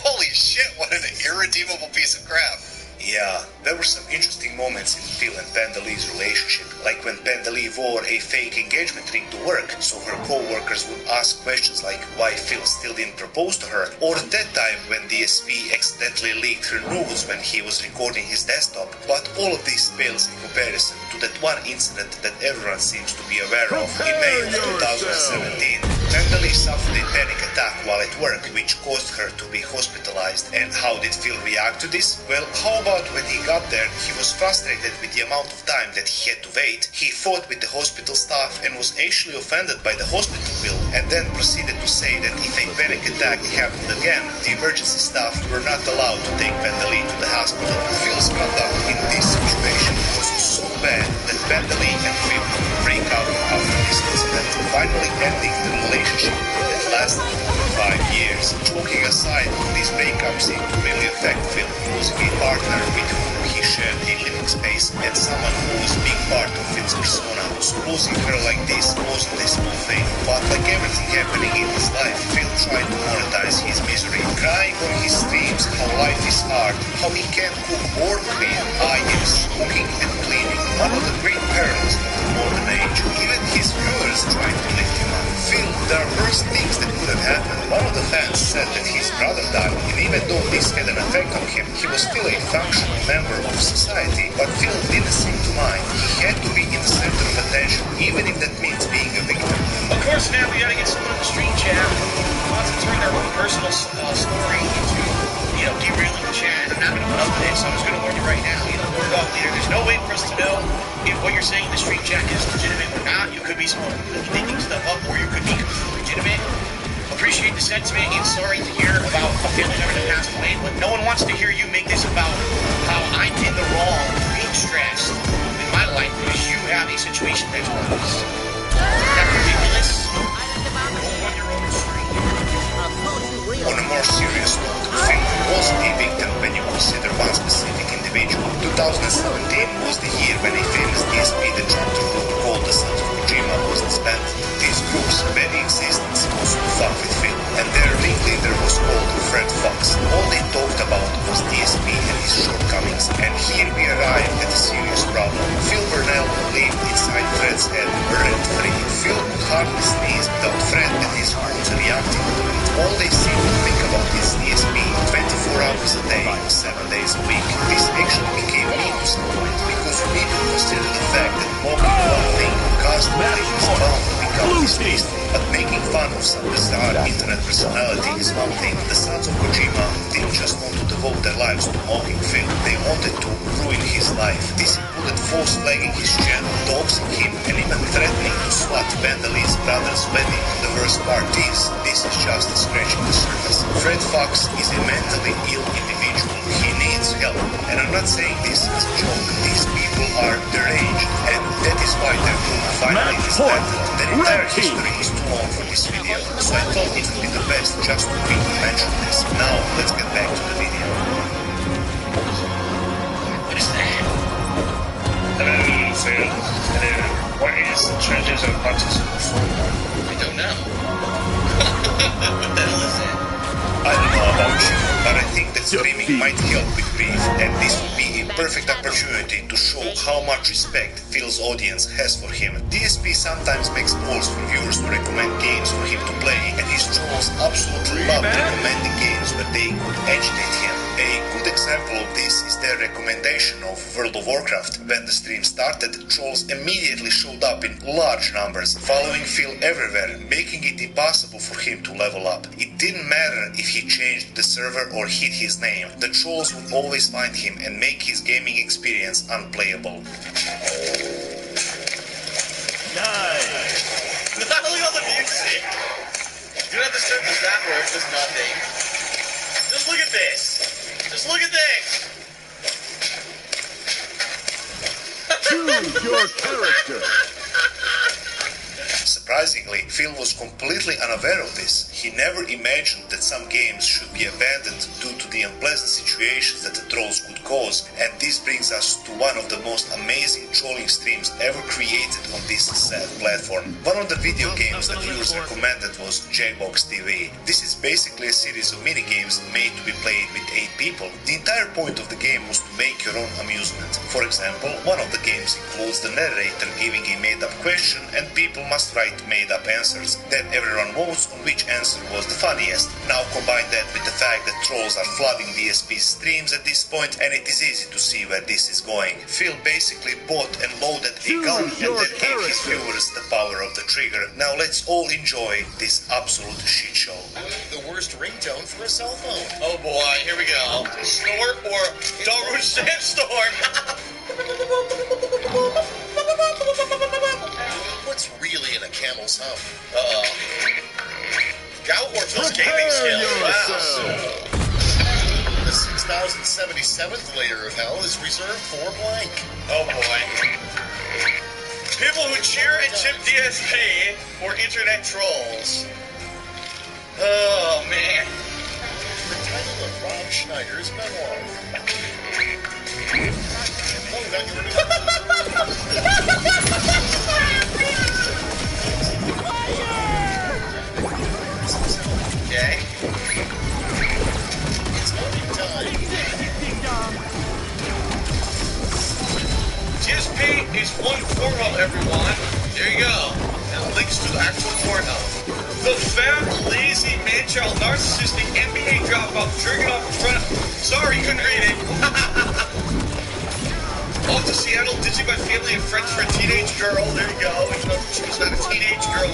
Holy shit, what an irredeemable piece of crap. Yeah, there were some interesting moments in Phil and Pandalid's relationship, like when Pandalid wore a fake engagement ring to work, so her co-workers would ask questions like why Phil still didn't propose to her, or that time when DSP accidentally leaked her nudes when he was recording his desktop. But all of this pales in comparison to that one incident that everyone seems to be aware of in May of 2017. Pandalid suffered a panic attack while at work, which caused her to be hospitalized. And how did Phil react to this? Well, how about when he got there, he was frustrated with the amount of time that he had to wait. He fought with the hospital staff and was actually offended by the hospital bill, and then proceeded to say that if a panic attack happened again, the emergency staff were not allowed to take Pandalid to the hospital. Phil's conduct in this situation was so bad that Pandalid and Phil break up after this incident, finally ending the relationship that lasted for 5 years. Joking aside, these breakups seem to really affect Phil, losing a partner with whom he shared a living space and someone who was a big part of Phil's persona. So losing her like this wasn't a small thing, but like everything happening in his life, Phil tried to monetize his misery, crying on his streams how life is hard, how he can't cook or clean. Yes, cooking and cleaning, one of the great perils of the modern age. Even his viewers tried to lift him up. Phil, there are worse things that could have happened. One of the fans said that his brother died, and even though this had an effect on him, he was still a functional member of society. But Phil didn't seem to mind. He had to be in the center of attention, even if that means being a victim. Of course, now we gotta get someone in the stream chat who wants to turn their own personal story into, derailing the chat. I'm not gonna put up with this, so I'm just gonna warn you right now. Lord Dog Leader, there's no way for us to know if what you're saying in the stream chat is legitimate or not. You could be making stuff up or you could be completely legitimate. Appreciate the sentiment and sorry to hear about a family member that passed away, but no one wants to hear you make this about how I'm in the wrong, being stressed in my life because you have a situation that's worse. That's ridiculous. Go on your own street. On a more serious note, Phil was a victim when you consider one specific individual. 2017 was the year when a famous DSP detractor group called the Sons of Kojima was disbanded. This group's very existence was to fuck with Phil, and their ringleader was called Fred Fox. All they talked about was DSP and his shortcomings, and here we arrive at a serious problem. Phil Burnell lived inside Fred's head rent-free. Phil could hardly sneeze without Fred and his wounds reacting to it. All they seem to think about is DSP 24 hours a day, 7 days a week. This actually became me to some point, because you need to consider the fact that mocking one thing constantly is bound to become distasteful, but making fun of some bizarre internet personality is one thing. The Sons of Kojima didn't just want to devote their lives to mocking Phil, they wanted to ruin his life. This included false flagging his channel, doxing him, and even threatening to swat Vandal's brother's wedding. The worst part is, this is just scratching the surface. Fred Fox is a mentally ill individual. He needs help. And I'm not saying this as a joke. These people are deranged, and that is why their group finally disbanded. Their entire history is too long for this video, so I thought it would be the best just to quickly mention this. Now, let's get back to the video. What is that? Hello, Phil. Hello. What is the treasures of Multiversus for? I don't know. What the hell is that? I don't know about you, but I think that streaming might help with grief, and this would be a perfect opportunity to show how much respect Phil's audience has for him. DSP sometimes makes polls for viewers to recommend games for him to play, and his trolls absolutely love recommending games where they could agitate him. A good example of this is their recommendation of World of Warcraft. When the stream started, trolls immediately showed up in large numbers, following Phil everywhere, making it impossible for him to level up. It didn't matter if he changed the server or hid his name, the trolls would always find him and make his gaming experience unplayable. Nice. Look at all the music. You don't have to start the sound where it does nothing. Just look at this. Just look at this. Choose your character. Surprisingly, Phil was completely unaware of this. He never imagined that some games should be abandoned due to the unpleasant situations that the trolls could cause, and this brings us to one of the most amazing trolling streams ever created on this sad platform. One of the video games that viewers recommended was Jackbox TV. This is basically a series of minigames made to be played with 8 people. The entire point of the game was to make your own amusement. For example, one of the games includes the narrator giving a made-up question and people must write made-up answers. Then everyone votes on which answer was the funniest. Now combine that with the fact that trolls are flooding DSP's streams at this point, and it is easy to see where this is going. Phil basically bought and loaded a gun and then gave his viewers the power of the trigger. Now let's all enjoy this absolute shit show. The worst ringtone for a cell phone. Oh boy, here we go. Snort or Darude Sandstorm. What's really in a camel's hump? Galwarf's gaming skills. Wow. The 6077th layer of hell is reserved for blank. Oh boy. People who cheer and chip DSP for internet trolls. Oh man. The title of Rob Schneider's memoir. Oh, now you're okay. It's voting time. DSP is one Pornhub, everyone. There you go. And links to the actual Pornhub. The fat, lazy, man-child, narcissistic NBA dropout jerking off in front of... Sorry, couldn't read it. Off to Seattle, dizzy by family and friends for a teenage girl. There you go. Even though she was not a teenage girl.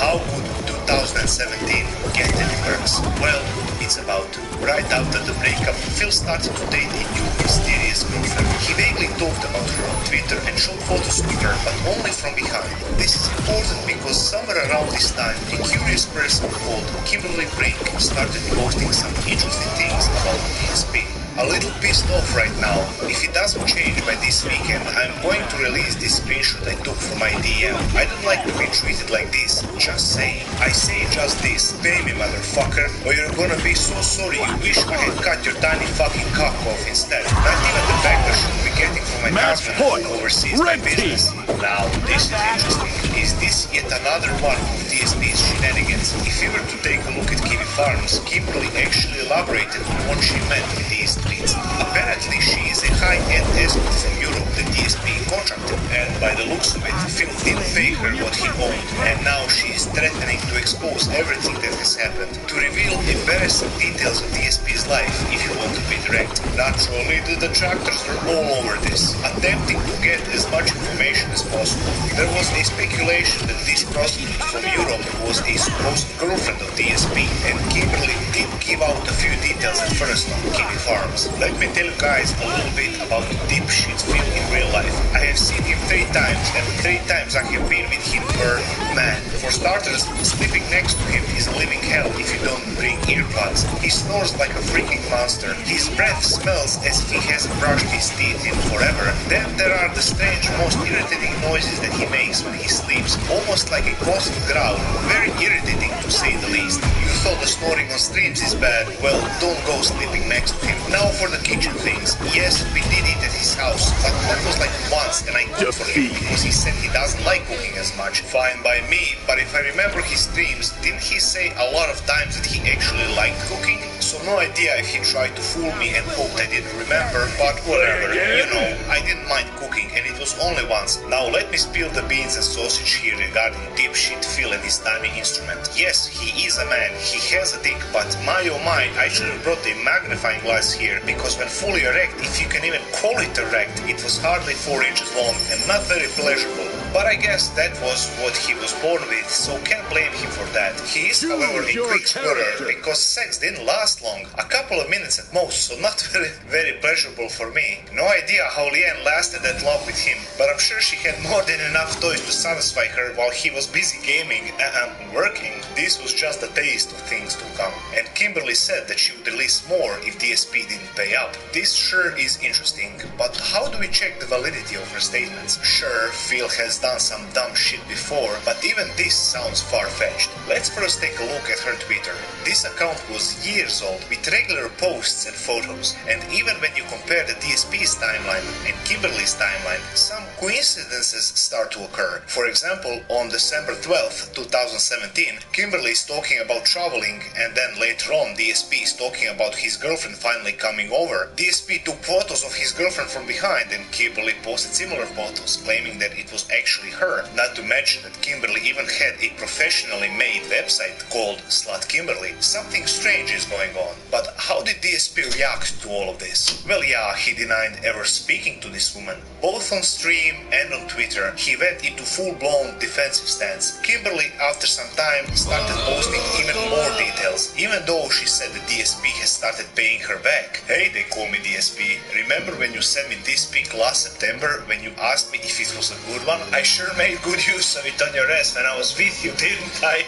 How could 2017 get any worse? Well, it's about to. Right after the breakup, Phil started to date a new mysterious girlfriend. He vaguely talked about her on Twitter and showed photos with her, but only from behind. This is important because somewhere around this time, a curious person called Kimberly Brink started posting some interesting things about DSP. A little pissed off right now. If it doesn't change by this weekend, I'm going to release this screenshot I took from my DM. I don't like to be treated like this. Just saying. I say just this. Pay me, motherfucker, or you're gonna be so sorry you wish I had cut your tiny fucking cock off instead. Not even the backlash you'll be getting from my husband who oversees my business. Now, this is interesting. Is this yet another one of DSP's shenanigans? If you were to take a look at Kiwi Farms, Kimberly actually elaborated on what she meant with these tweets. Apparently, she is a high-end escort from Europe that DSP contracted, and by the looks of it, Phil did pay her what he owed, and now she is threatening to expose everything that has happened, to reveal embarrassing details of DSP's life, if you want to be direct. Naturally, the detractors were all over this, attempting to get as much information as possible. There was a speculation that this prostitute from Europe was a supposed girlfriend of DSP, and Kimberly did give out a few details at first on Kiwi Farms. Let me tell you guys a little bit about the dipshit Phil in real life. I have seen him 3 times, and 3 times I have been with him per man. For starters, sleeping next to him is a living hell if you don't bring earplugs. He snores like a freaking monster. His breath smells as if he hasn't brushed his teeth in forever. Then there are the strange, most irritating noises that he makes when he sleeps, almost like a constant growl. Very irritating to say the least. You thought the snoring on streams is bad? Well, don't go sleeping next to him. Now for the kitchen things. Yes, we did eat at his house, but that was like once, and I cooked for him because he said he doesn't like cooking as much. Fine by me, but if I remember his streams, didn't he say a lot of times that he actually liked cooking? So no idea if he tried to fool me and hoped I didn't remember, but whatever. You know, I didn't mind cooking, and it was only once. Now let me spill the beans and sausage here regarding dipshit Phil and his tiny instrument. Yes, he is a man, he has a dick, but my oh my, I should have brought a magnifying glass here, because when fully erect, if you can even call it erect, it was hardly 4 inches long and not very pleasurable. But I guess that was what he was born with, so can't blame him for that. He is, however, a quick sputter, because sex didn't last long. A couple of minutes at most, so not very pleasurable for me. No idea how Leanne lasted that long with him, but I'm sure she had more than enough toys to satisfy her while he was busy gaming and working. This was just a taste of things to come. And Kimberly said that she would release more if DSP didn't pay up. This sure is interesting, but how do we check the validity of her statements? Sure, Phil has done some dumb shit before, but even this sounds far-fetched. Let's first take a look at her Twitter. This account was years old, with regular posts and photos, and even when you compare the DSP's timeline and Kimberly's timeline, some coincidences start to occur. For example, on December 12th, 2017, Kimberly is talking about traveling, and then later on DSP is talking about his girlfriend finally coming over. DSP took photos of his girlfriend from behind, and Kimberly posted similar photos, claiming that it was actually her. Not to mention that Kimberly even had a professionally made website called Slut Kimberly. Something strange is going on. But how did DSP react to all of this? Well, yeah, he denied ever speaking to this woman. Both on stream and on Twitter, he went into full-blown defensive stance. Kimberly, after some time, started posting even more details, even though she said the DSP has started paying her back. Hey, they call me DSP. Remember when you sent me this pic last September when you asked me if it was a good one? I sure made good use of it on your ass when I was with you, didn't I?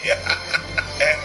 And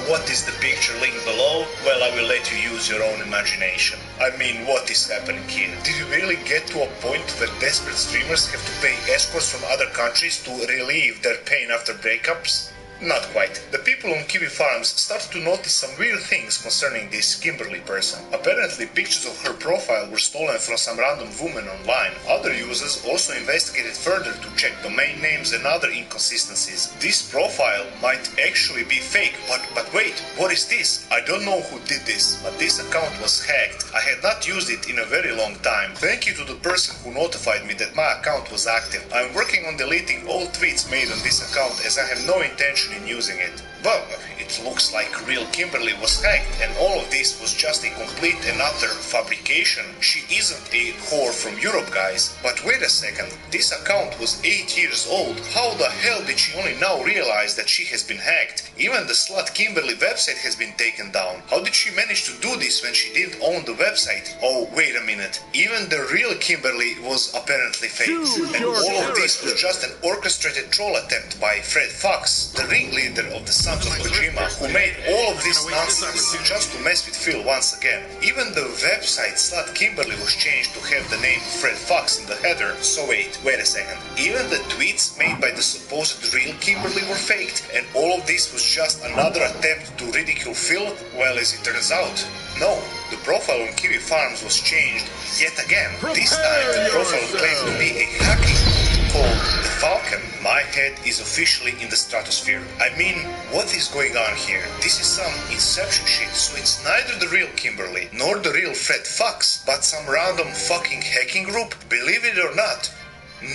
what is the picture link below? Well, I will let you use your own imagination. I mean, what is happening here? Did you really get to a point where desperate streamers have to pay escorts from other countries to relieve their pain after breakups? Not quite. The people on Kiwi Farms started to notice some weird things concerning this Kimberly person. Apparently, pictures of her profile were stolen from some random woman online. Other users also investigated further to check domain names and other inconsistencies. This profile might actually be fake, but wait, what is this? I don't know who did this, but this account was hacked. I had not used it in a very long time. Thank you to the person who notified me that my account was active. I'm working on deleting all tweets made on this account as I have no intention in using it. Well, it looks like real Kimberly was hacked and all of this was just a complete and utter fabrication. She isn't a whore from Europe, guys. But wait a second, this account was 8 years old. How the hell did she only now realize that she has been hacked? Even the slut Kimberly website has been taken down. How did she manage to do this when she didn't own the website? Oh, wait a minute. Even the real Kimberly was apparently fake. And all of this was just an orchestrated troll attempt by Fred Fox, the ringleader of the Sons of Kojima, who made all of this nonsense just to mess with Phil once again. Even the website Slut Kimberly was changed to have the name Fred Fox in the header. So wait a second. Even the tweets made by the supposed real Kimberly were faked, and all of this was just another attempt to ridicule Phil? Well, as it turns out, no. The profile on Kiwi Farms was changed yet again. This time the profile claimed to be a hacking called the Falcon. My head is officially in the stratosphere. I mean, what is going on here? This is some Inception shit, so it's neither the real Kimberly nor the real Fred Fox, but some random fucking hacking group? Believe it or not.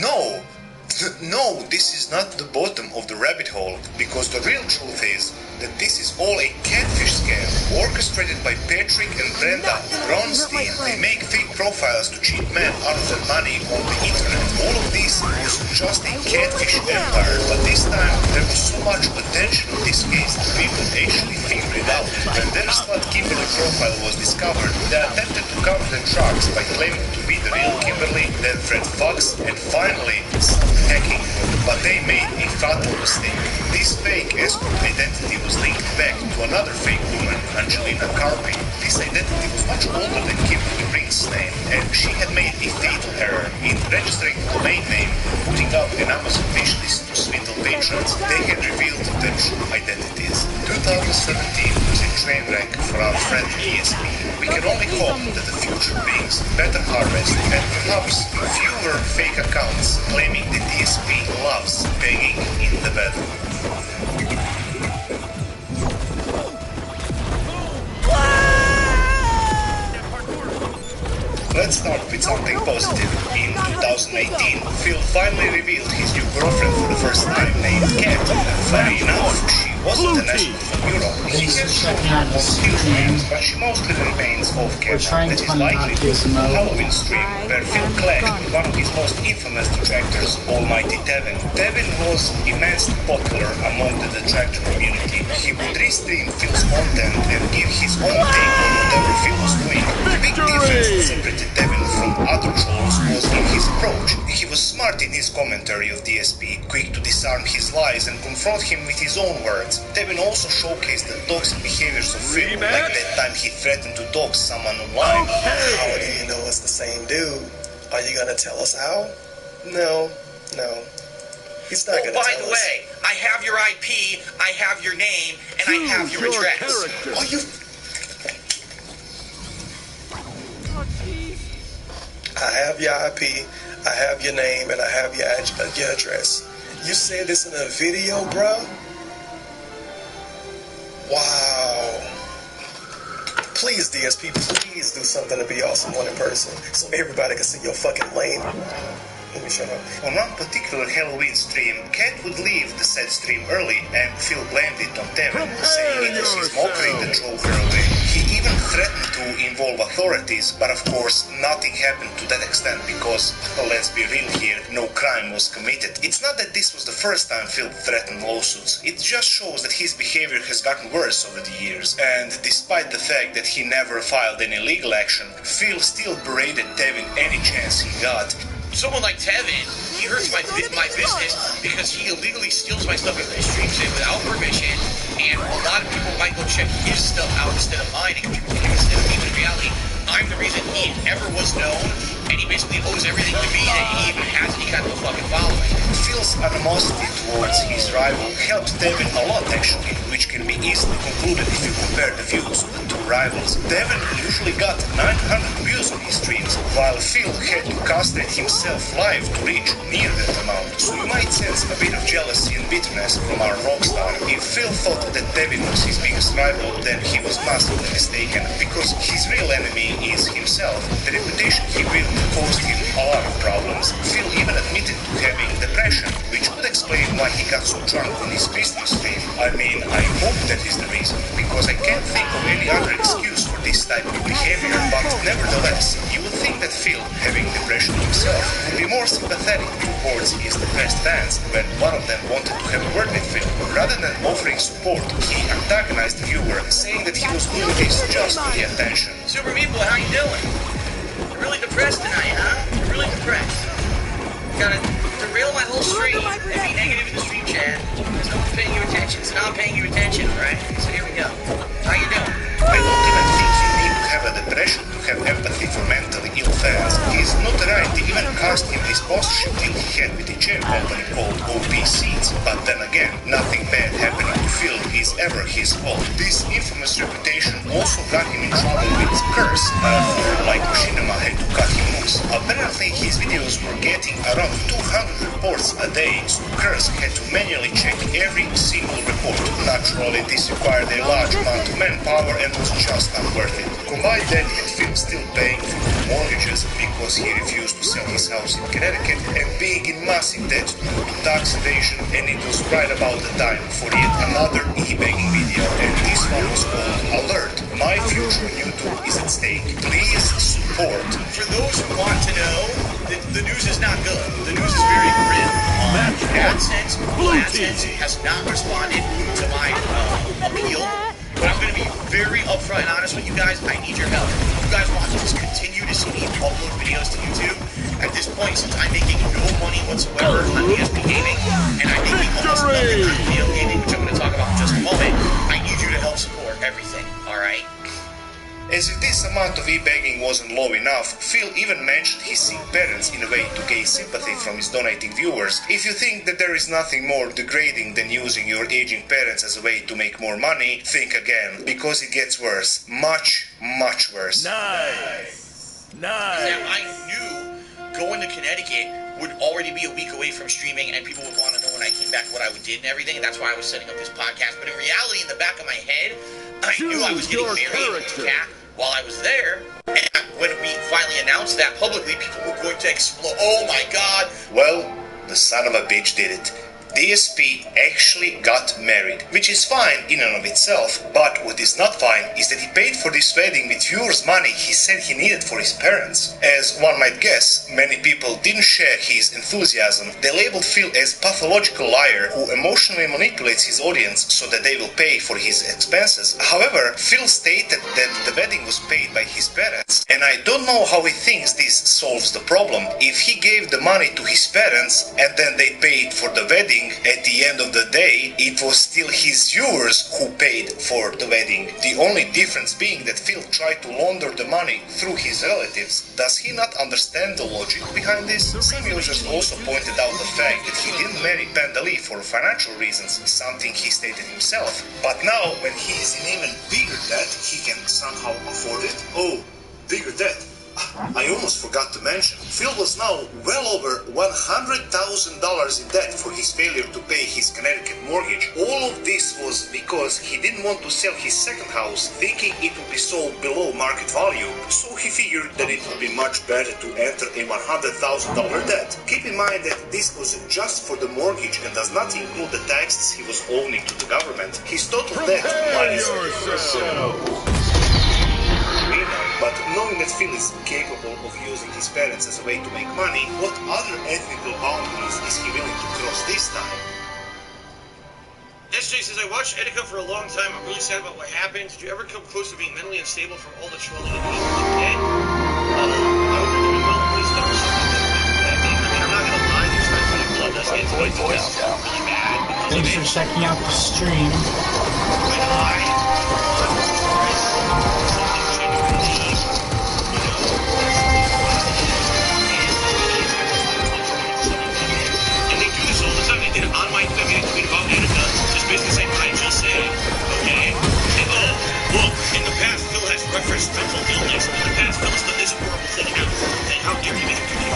No! No, this is not the bottom of the rabbit hole, because the real truth is that this is all a catfish scam orchestrated by Patrick and Brenda Bronstein. They make fake profiles to cheat men out of their money on the internet. All of this was just a catfish empire, but this time there was so much attention on this case that people actually figured it out. When their slut Kimberly profile was discovered, they attempted to cover their tracks by claiming to be the real Kimberly, then Fred Fox, and finally some hacking. But they made a fatal mistake. This fake escort identity was linked back to another fake woman, Angelina Carpi. This identity was much older than Kimberly Ring's name, and she had made a fatal error in registering the domain name, putting up an Amazon wish list to swindle patrons. They had revealed their true identities. 2017 was a train wreck for our friend DSP. We can only hope that the future brings better harvest and perhaps fewer fake accounts claiming the DSP loves begging in the bedroom. Let's start with something positive. In 2018, Phil finally revealed his new girlfriend for the first time, named Kat. Funny enough, she wasn't a national from Europe. He has shown her on few streams, but she mostly remains off-camera. That is likely due to the Halloween stream, where Phil clashed with one of his most infamous detractors, Almighty Tevin. Tevin was immensely popular among the detractor community. He would restream Phil's content and give his own take on whatever Phil was doing. The big difference that separated Tevin from other trolls was in his approach. He was smart in his commentary of DSP, quick to disarm his lies and confront him with his own words. Tevin also showcased the toxic behaviors of Phil, like that time he threatened to dox someone online. How do you know it's the same dude? Are you gonna tell us how? No. He's not gonna tell us. By the way, I have your IP, I have your name, and I have your address. Oh, you... I have your IP, I have your name, and I have your address. You said this in a video, bro? Wow. Please, DSP, please do something to be awesome one in person so everybody can see your fucking lame. Let me shut up. On one particular Halloween stream, Kat would leave the said stream early and Phil blamed it on Tevin, saying it was his mockery that drove her away. He even threatened to involve authorities, but of course nothing happened to that extent because, let's be real here, no crime was committed. It's not that this was the first time Phil threatened lawsuits, it just shows that his behavior has gotten worse over the years, and despite the fact that he never filed any legal action, Phil still berated Tevin any chance he got. Someone like Tevin, he hurts my business because he illegally steals my stuff and streams it without permission, and a lot of people might go check his stuff out instead of mine and contribute to him instead of me, but in reality, I'm the reason he ever was known, and he basically owes everything to me that he even has any kind of a fucking following. Phil's animosity towards his rival helped Tevin a lot actually, which can be easily concluded if you compare the views of the two rivals. Tevin usually got 900 views on his streams, while Phil had to castrate himself live to reach near that amount. So you might sense a bit of jealousy and bitterness from our rockstar. If Phil thought that Tevin was his biggest rival, then he was massively mistaken, because his real enemy is himself. The reputation he built caused him a lot of problems. Phil even admitted to having depression, which could explain reason why he got so drunk in his business fame. I mean, I hope that is the reason, because I can't think of any other excuse for this type of behavior, but nevertheless, you would think that Phil, having depression himself, would be more sympathetic towards his depressed fans when one of them wanted to have a word with Phil. Rather than offering support, he antagonized the viewer, saying that he was doing this just for the attention. Super Meat Boy, how you doing? You're really depressed tonight, huh? You're really depressed. Gotta derail my whole stream and be negative in the stream chat because no one's paying you attention. So now I'm paying you attention, alright? So here we go. How you doing? I don't even think you need to have a depression to have empathy for mentally ill fans. He's not right to even cast him his sponsorship deal he had with a chair company called OP Seeds. But then again, nothing bad happening to Phil is ever his fault. This infamous reputation also got him in trouble with Curse, like Machinima had to cut him loose. Apparently his videos were getting around 200 reports a day, so Curse had to manually check every single report. Naturally, this required a large amount of manpower and was just unworth it. Combine that with Phil still paying for mortgages because he refused to sell his house in Connecticut and being in massive debt due to tax evasion, and it was right about the time for yet another e-begging video, and this one was called Alert, my future on YouTube is at stake. Please support. For those who want to know, the news is not good. The news is very grim. AdSense has not responded to my appeal. But I'm going to be very upfront and honest with you guys. I need your help. If you guys want to just continue to see me upload videos to YouTube, at this point, since I'm making no money whatsoever on DSP Gaming, and I'm making almost nothing on video gaming, which I'm going to talk about in just a moment, I need you to help support everything, alright? As if this amount of e-begging wasn't low enough, Phil even mentioned his sick parents in a way to gain sympathy from his donating viewers. If you think that there is nothing more degrading than using your aging parents as a way to make more money, think again, because it gets worse. Much, much worse. Nice! Now, I knew going to Connecticut would already be a week away from streaming, and people would want to know when I came back what I did and everything, and that's why I was setting up this podcast. But in reality, in the back of my head, I knew I was getting married to Kat while I was there, and when we finally announced that publicly, people were going to explode. Oh my god! Well, the son of a bitch did it. DSP actually got married, which is fine in and of itself, but what is not fine is that he paid for this wedding with viewers' money he said he needed for his parents. As one might guess, many people didn't share his enthusiasm. They labeled Phil as a pathological liar who emotionally manipulates his audience so that they will pay for his expenses. However, Phil stated that the wedding was paid by his parents, and I don't know how he thinks this solves the problem. If he gave the money to his parents and then they paid for the wedding, at the end of the day, it was still his viewers who paid for the wedding. The only difference being that Phil tried to launder the money through his relatives. Does he not understand the logic behind this? Some users also pointed out the fact that he didn't marry Pandali for financial reasons, something he stated himself. But now, when he is in even bigger debt, he can somehow afford it. Oh, bigger debt. I almost forgot to mention, Phil was now well over $100,000 in debt for his failure to pay his Connecticut mortgage. All of this was because he didn't want to sell his second house, thinking it would be sold below market value, so he figured that it would be much better to enter a $100,000 debt. Keep in mind that this was just for the mortgage and does not include the taxes he was owing to the government. His total debt minus but knowing that Phil is capable of using his parents as a way to make money, what other ethical boundaries is he willing to cross this time? SJ says, I watched Etika for a long time. I'm really sad about what happened. Did you ever come close to being mentally unstable from all the trolling and being dead? I hope you're doing well. Please tell me something. I mean, I'm not going to lie. There's times when your blood does get to me because it's really bad. Thanks for checking out the stream. When I on my tweet about Etika, just basically saying what I just said, okay? And look, in the past, Phil has referenced mental illness. In the past, Phil has done this horrible thing now. Then how dare you make him do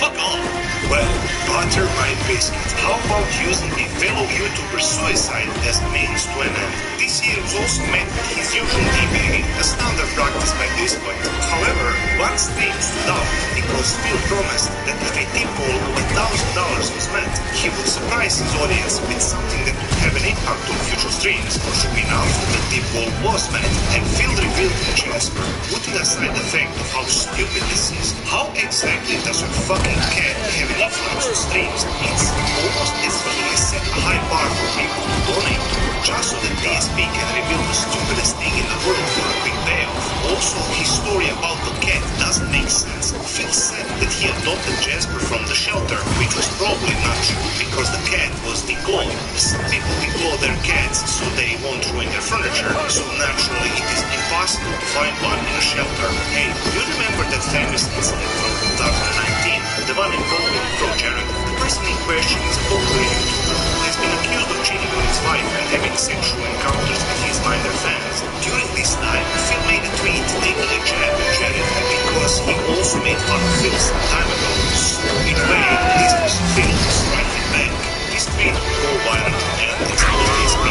Fuck off! Well, butter my biscuit. How about using a fellow YouTuber suicide as a means to an end. This year was also met with his usual debugging, a standard practice by this point. However, one stream stood out because Phil promised that if a tip poll of $1,000 was met, he would surprise his audience with something that would have an impact on future streams. Sure enough, the tip poll was met, and Phil revealed to Jasper, putting aside the fact of how stupid this is, how exactly does your fucking cat have an influence on streams? It's almost as if he has set a high bar for people to donate to, just so that DSP can reveal the stupidest thing in the world for a quick payoff. Also, his story about the cat doesn't make sense. Phil said that he adopted Jasper from the shelter, which was probably not true, because the cat was declawed. Some people declaw their cats so they won't ruin their furniture, so naturally it is impossible to find one in a shelter. Hey, you remember that famous incident from 2019, the one involving Pro Jared? The person in question is a popular YouTuber who has been accused of cheating on his wife and having sexual encounters with his minor fans. During this time, Phil made a tweet taking a jab at Jared because he also made fun of Phil some time ago. So in a way, this was Phil striking back. This tweet would go viral and expose DSP.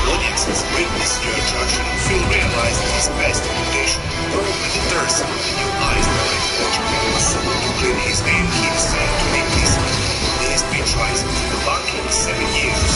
Audiences witness your attraction. Phil realized that his past reputation probably deters some of the new eyes that might watch him. So to clear his name, he decided to make this DSP tries to debunk him 7 years.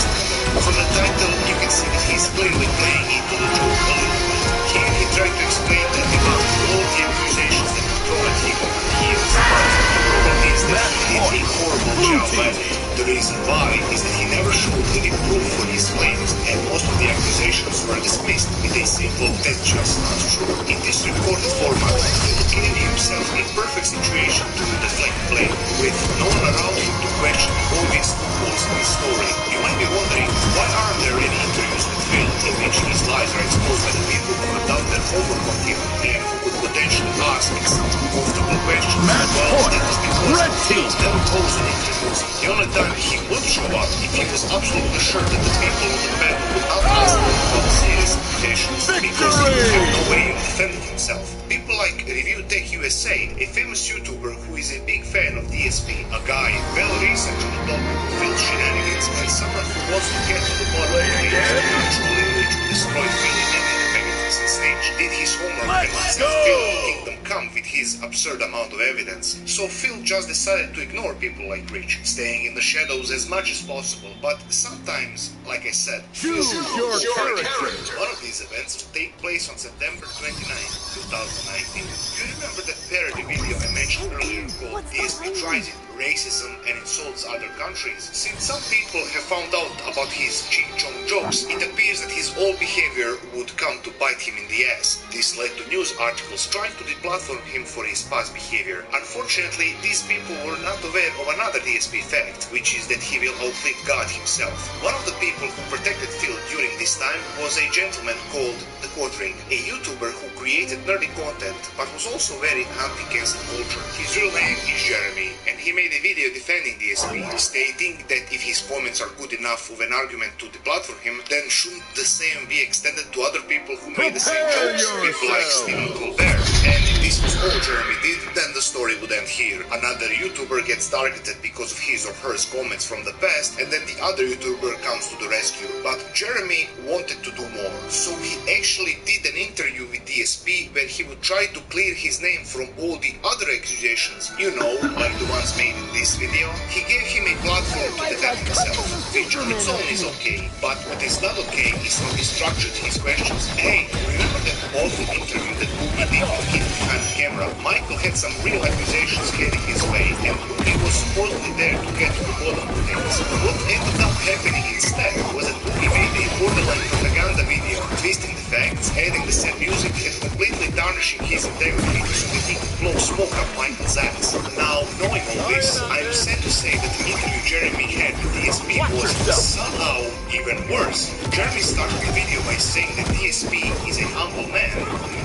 From the title, you can see that he's clearly playing into the joke a little bit. Here he tried to explain that about all the accusations that were thrown at him over the years, but the problem is that he did a horrible job at it. The reason why is that he never showed any proof for his claims, and most of the accusations were dismissed with a simple "that's just not true." In this recorded format, he would claim himself in perfect situation to deflect blame, with no one around him to question the obvious loopholes in his story. You might be wondering, why aren't there any interviews with Phil in which his lies are exposed by the people who have done their homework on him and who could potentially ask some uncomfortable questions? Well, that is because Phil never goes in interviews. The only time he would show up if he was absolutely sure that the people on the panel would not ask him about serious accusations because he would have no way of defending himself. People like Review Tech USA, a famous YouTuber who is a big fan of DSP, a guy well researched on the topic of Phil's shenanigans, and someone who wants to get to the bottom of things, naturally which would destroy Phil in any magnificent stage, did his homework and sent Phil to Kingdom Come with his absurd amount of evidence. So Phil just decided to ignore people like Rich, staying in the shadows as much as possible, but sometimes, like I said, Phil's your character. One of these events will take place on September 29, 2019. You remember that parody video I mentioned earlier called DSP Tries It, Racism and Insults Other Countries? Since some people have found out about his ching-chong jokes, it appears that his old behavior would come to bite him in the ass. This led to news articles trying to deplatform him for his past behavior. Unfortunately, these people were not aware of another DSP fact, which is that he will outlive God himself. One of the people who protected Phil during this time was a gentleman called The Quadring, a YouTuber who created nerdy content but was also very anti-cancel culture. His real name is Jeremy, and he made a video defending DSP, stating that if his comments are good enough of an argument to deplatform him, then shouldn't the same be extended to other people who made the same jokes, people like Stephen Colbert? And if this was all Jeremy did, then the story would end here. Another YouTuber gets targeted because of his or her comments from the past, and then the other YouTuber comes to the rescue. But Jeremy wanted to do more, so he actually did an interview with DSP where he would try to clear his name from all the other accusations, you know, like the ones made in this video. He gave him a platform to defend himself, which on its own is okay, but what is not okay is how he structured his questions. Hey, remember that awful interview that Boogie did with him behind the camera? Michael had some real accusations heading his way, and Boogie was supposedly there to get to the bottom of things. What ended up happening instead was that Boogie made a borderline propaganda video, twisting the facts, adding the sad music, and completely tarnishing his integrity so that he could blow smoke up Michael's ass. Now, knowing all this, I'm sad to say that the interview Jeremy had with DSP was somehow even worse. Jeremy started the video by saying that DSP is a humble man.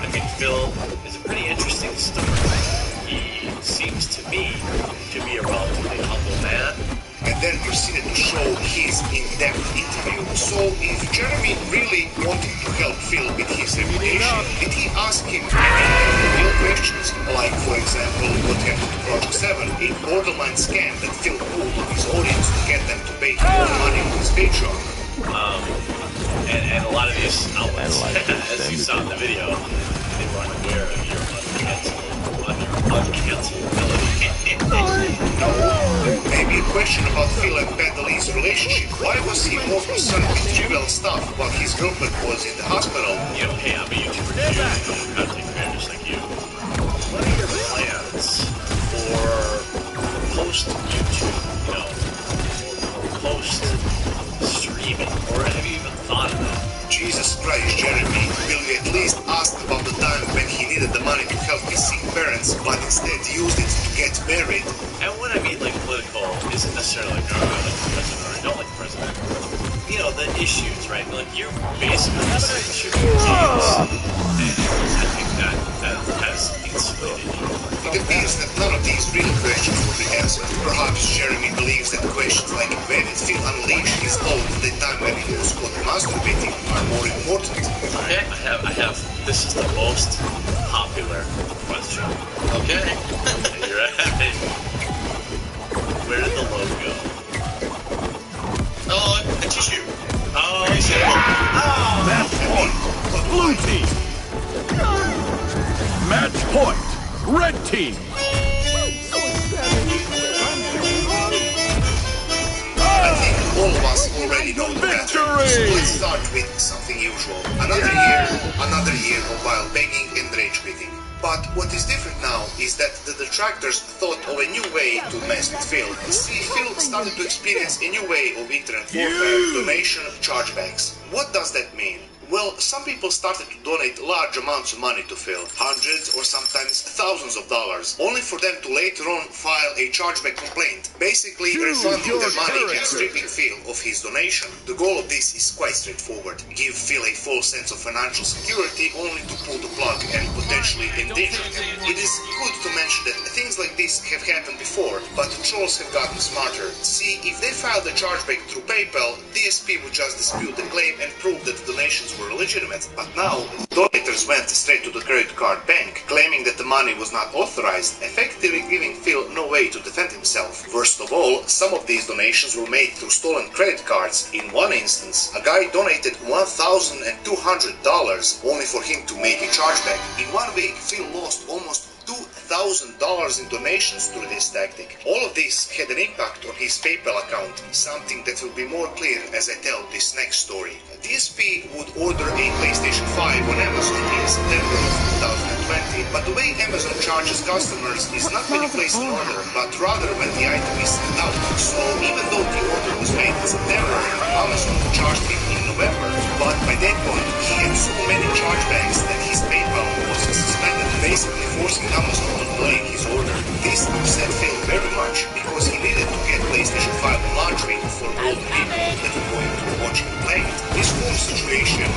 I mean, Phil is a pretty interesting story. He seems to me to be a relatively humble man. And then proceeded to show his in-depth interview. So, if Jeremy really wanted to help Phil with his reputation, did he ask him any real questions? Like, for example, what happened to Project 7, a borderline scam that Phil pulled on his audience to get them to pay him more money on his Patreon. And a lot of these outlets, as you saw in the video, they were unaware of your uncancelability. No, maybe a question about Phil and Baddeley's relationship. Why was he more concerned with trivial stuff while his girlfriend was in the hospital? You know, hey, I'm a YouTuber too, content creator just like you. What are your plans for post-YouTube, you know, or post-streaming, or have you even thought of that? Jesus Christ, Jeremy, will you at least ask about the time when he needed the money to help his sick parents, but instead used it to get married? And when I mean like political, isn't necessarily like, oh, I like the president or I don't like the president. You know, the issues, right? Like, you're basically just shooting teams. And I think that has insulated you. It appears that none of these real questions will be answered. Perhaps Jeremy believes that questions like when did Phil unleash his load at the time when he was caught masturbating are more important. Okay, I have, this is the most popular question. Okay. You're ready. Where did the load go? Oh, a tissue. Oh, you said Match point. Blue team. Match point. Red team. I think all of us already know the pattern. So let's start with something usual. Another year of while begging and rage quitting. But what is different now is that the detractors thought of a new way to mess with Phil. See, Phil started to experience a new way of internet warfare, donation, chargebacks. What does that mean? Well, some people started to donate large amounts of money to Phil, hundreds or sometimes thousands of dollars, only for them to later on file a chargeback complaint, basically refunding their money and stripping Phil of his donation. The goal of this is quite straightforward: give Phil a false sense of financial security only to pull the plug and potentially endanger him. It is good to mention that things like this have happened before, but the trolls have gotten smarter. See, if they filed a chargeback through PayPal, DSP would just dispute the claim and prove that the donations were legitimate. But now, donators went straight to the credit card bank, claiming that the money was not authorized, effectively giving Phil no way to defend himself. Worst of all, some of these donations were made through stolen credit cards. In one instance, a guy donated $1,200 only for him to make a chargeback. In 1 week, Phil lost almost $2,000 in donations through this tactic. All of this had an impact on his PayPal account, something that will be more clear as I tell this next story. DSP would order a PlayStation 5 on Amazon in September of 2020, but the way Amazon charges customers is not when you place an order, but rather when the item is sent out. So even though the order was made in September, Amazon charged him in November, but by that point he had so many chargebacks that his PayPal was suspended, basically forcing Amazon to delay his order. This upset Phil very much because he needed to get PlayStation 5 on launch week for all the people that were going to watch him play it. This whole situation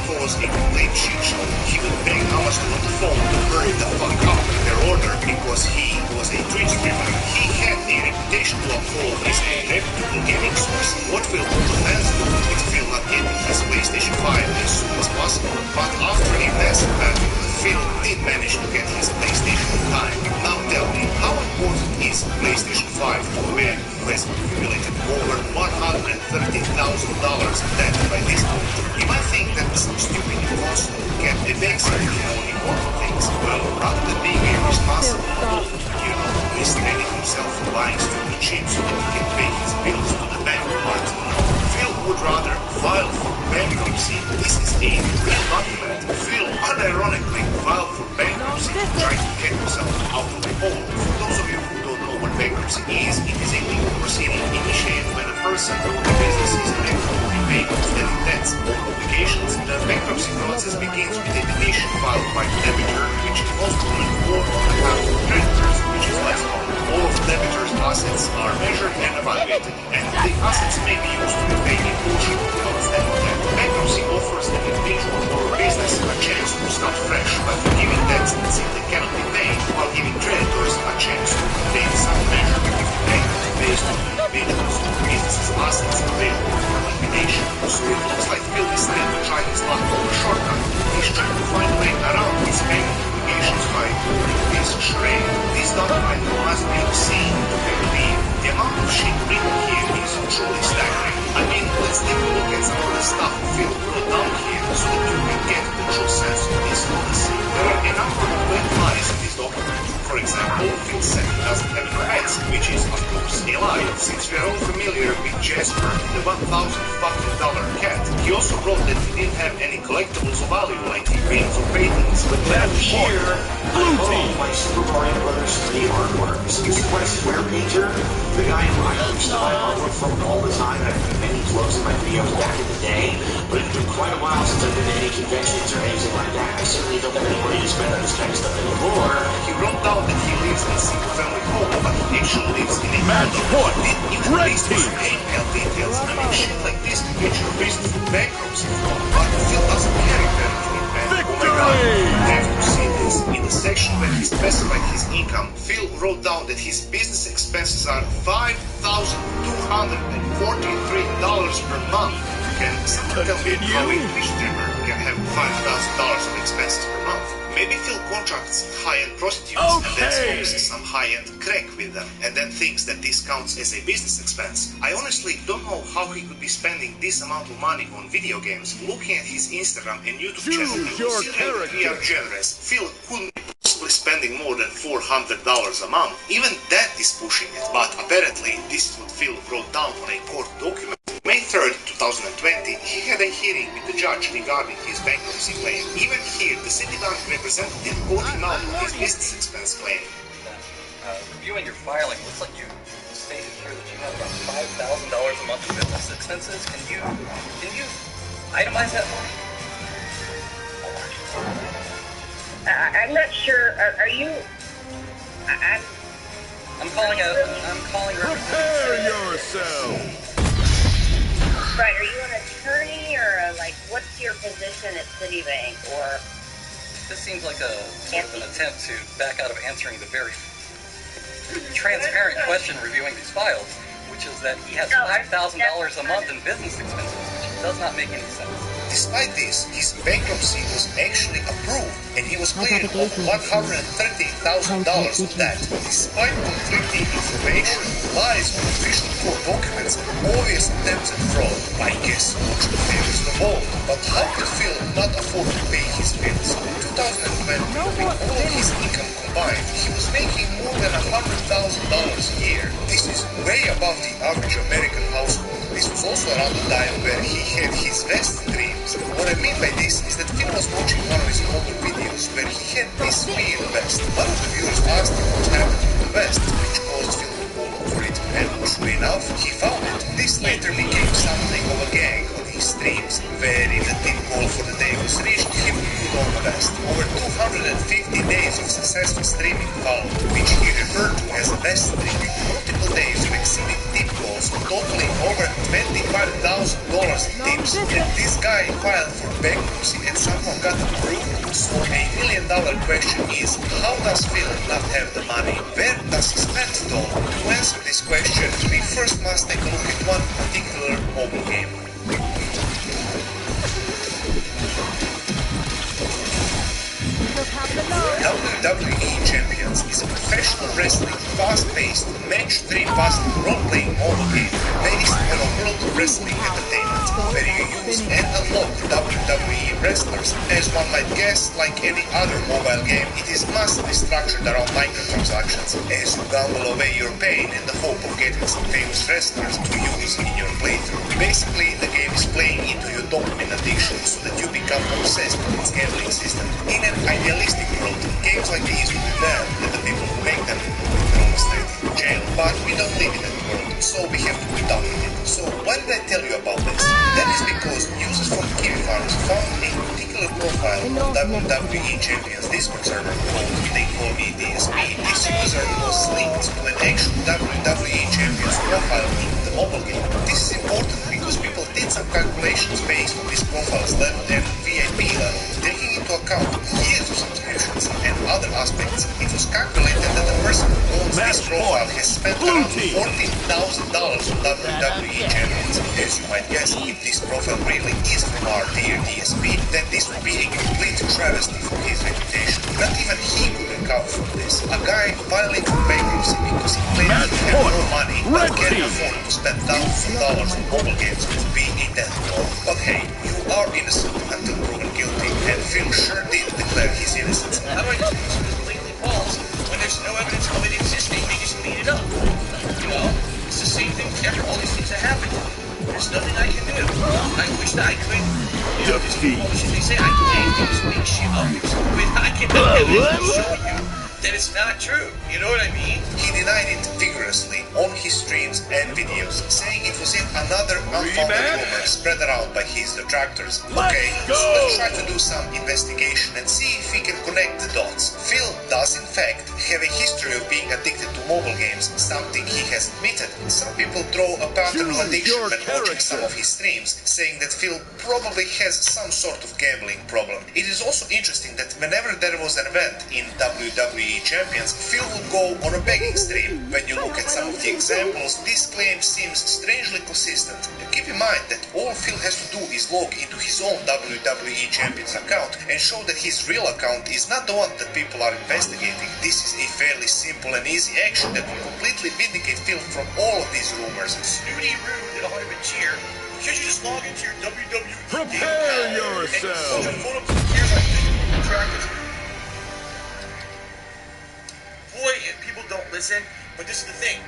caused a complete shit show. He would beg Amazon on the phone to hurry the fuck up with their order because he was a Twitch streamer. He had a reputation to uphold as a reputable gaming source. What will all the fans do if Phil not getting his PlayStation 5 as soon as possible? But after a massive battle, Phil did manage to get his PlayStation in time. Now tell me, how important is PlayStation 5 to a man who has accumulated over $130,000 that by this point? You might think that some stupid console can eventually do more important things. Well, rather than being a responsible adult, restraining himself from buying stupid chips so that he can pay his bills to the bank, but Phil would rather file for bankruptcy. This is a real document. Phil unironically filed for bankruptcy, trying to get himself out of the hole. For those of you who don't know what bankruptcy is, it is a legal proceeding initiated when a person or a business is unable to repay outstanding debts or obligations. The bankruptcy process begins with a petition filed by the debitor, which is most common, or on behalf of creditors, which is less common. All of the debitor's assets are measured and evaluated, and the assets may be used to repay a portion of the outstanding debt. Bankruptcy offers an individual or business a chance to start fresh by forgiving debts that simply cannot be paid, while giving creditors a chance to obtain some measure of payment based on the individual's Let's take a look at some of the stuff Phil wrote down here so that you can get the true sense of this policy. There are a number of bad lies in this document. For example, Phil said he doesn't have any pets, which is, of course, a lie, since we are all familiar with Jasper, the $1,000 cat. He also wrote that he didn't have any collectibles of value, like figurines or paintings. But then here, I love my Super Mario Brothers 3 artwork. So this is my square painter, the guy who I used to buy artwork from all the time. I've put many clothes in my videos back in the day, but it's been quite a while since I've been to any conventions or anything like that. I certainly don't have any money to spend on this kind of stuff anymore. He wrote down that he lives in a single-family home, but he actually lives in a Match point. Red team. Details. I mean, shit like this can get your business in bankruptcy. But Phil doesn't care if that is bad. Victory! Oh my God. You have to see this. In the section where he specified his income, Phil wrote down that his business expenses are $5,243 per month. Can someone tell me how a Twitch streamer can have $5,000 of expenses per month? Maybe Phil contracts high-end prostitutes and then smokes some high-end crack with them and then thinks that this counts as a business expense. I honestly don't know how he could be spending this amount of money on video games. Looking at his Instagram and YouTube channel and considering we are generous, Phil couldn't be possibly spending more than $400 a month. Even that is pushing it, but apparently this is what Phil wrote down on a court document. May 3rd, 2020, he had a hearing with the judge regarding his bankruptcy claim. Even here, the Citibank representative called him out on his business expense claim. Reviewing your filing, looks like you stated here that you have about $5,000 a month in business expenses. Can you itemize that for me? I'm not sure. Are you? I'm calling. Prepare yourself. Right, are you an attorney or what's your position at Citibank or? This seems like a sort of an attempt to back out of answering the very transparent question reviewing these files, which is that he has $5,000 a month in business expenses, which does not make any sense. Despite this, his bankruptcy was actually approved, and he was cleared of $130,000 of that. Despite conflicting information, lies on official court documents, and obvious attempts at fraud, I guess fortune favors the bold. But how could Phil not afford to pay his bills? In 2020, with all his income combined, he was making more than $100,000 a year. This is way above the average American household. This was also around the time where he had his best dreams. What I mean by this is that Phil was watching one of his older videos where he had this weird vest. One of the viewers asked him what happened to the vest, which caused Phil to go look for it, and sure enough, he found it. This later became something of a gag on his streams, where if the tip goal for the day was reached, he would put on the vest. Over 250 days of successful streaming followed, which he referred to as a vest streak. Multiple days of exceeding tip goals, totaling over $25,000 in tips, and this guy filed for bankruptcy and somehow got approved. So $1 million question is, how does Phil not have the money? Where does he spend it all? To answer this question, we first must take a look at one particular mobile game. WWE Champions is a professional wrestling, fast-paced, match 3 puzzle role-playing mobile game based on a world of wrestling entertainment, where you use and unlock WWE wrestlers. As one might guess, like any other mobile game, it is massively structured around microtransactions, as you gamble away your pain in the hope of getting some famous wrestlers to use in your playthrough. Basically, the game is playing into your dopamine addiction so that you become obsessed with its gambling system. In an idealistic world, games like these would be banned, and the people who make them would almost stay in jail. But we don't live in that world, so we have to put up with it. So why did I tell you about this? That is because users from Keemstar found a particular profile on WWE Champions Discord server called They Call Me DSP. This user was linked to an actual WWE Champions profile in the mobile game. This is important because people did some calculations based on this profile's level and VIP level, taking into account years of subscriptions. achievements and other aspects, it was calculated that the person who owns this profile has spent around $14,000 on WWE Champions. As you might guess, if this profile really is from our dear DSP, then this would be a complete travesty for his reputation. Not even he could recover from this. A guy filing for bankruptcy because he claims he has no money but can't afford to spend thousands of dollars on mobile games would be a death blow. But hey, you are innocent until proven guilty, and Phil sure did declare his innocence. How do I just assume it's blatantly false when there's no evidence of it existing? They just made it up. You know, it's the same thing after all these things have happened. There's nothing I can do. I wish that I could. You know, just bullshit they say I can't just make shit up. But I can evidence show you that it's not true. You know what I mean? He denied it vigorously on his streams and videos, saying it was yet another unfounded rumor spread around by his detractors. Okay, so let's try to do some investigation and see if we can connect the dots. Phil does in fact have a history of being addicted to mobile games, something he has admitted. Some people draw a pattern of addiction when watching some of his streams, saying that Phil probably has some sort of gambling problem. It is also interesting that whenever there was an event in WWE Champions, Phil would go on a begging stream. When you look at some of the examples, this claim seems strangely consistent. Keep in mind that all Phil has to do is log into his own WWE Champions account and show that his real account is not the one that people are investigating. This is a fairly simple and easy action that will completely vindicate Phil from all of these rumors. Snooty, rude, and a hundred cheer. Can't you just log into your WWE Prepare yourself! Boy, people don't listen, but this is the thing.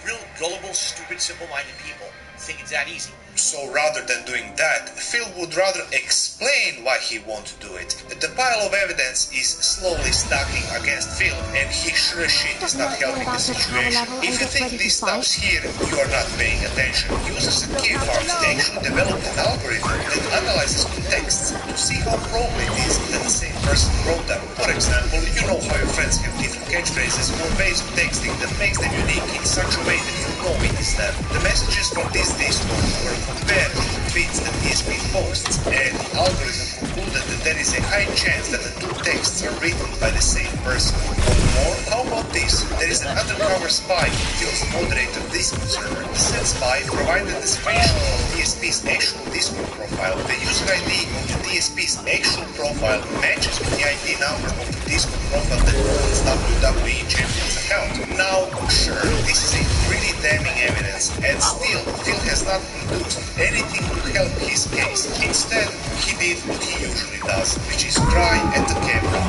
Real gullible, stupid, simple-minded people think it's that easy. So rather than doing that, Phil would rather explain why he won't do it. The pile of evidence is slowly stacking against Phil, and he sure as shit is not helping the situation. If you think this stops here, you are not paying attention. Users at Keemstar actually developed an algorithm that analyzes contexts to see how probable it is that the same person wrote them. For example, you know how your friends have different catchphrases or ways of texting that makes them unique in such a way that you know it is them. The messages from this Discord were compared to the tweets that DSP posts, and the algorithm concluded that there is a high chance that the two texts are written by the same person. One more, how about this? There is an undercover spy who Phil's moderator Discord server. Said spy provided the screenshot of DSP's actual Discord profile. The user ID of the DSP's actual profile matches with the ID number of the Discord profile that owns WWE Champions account. Now, sure, this is a pretty damning evidence, and still, Phil has not produced anything to help his case. Instead, he did what he usually does, which is cry at the camera.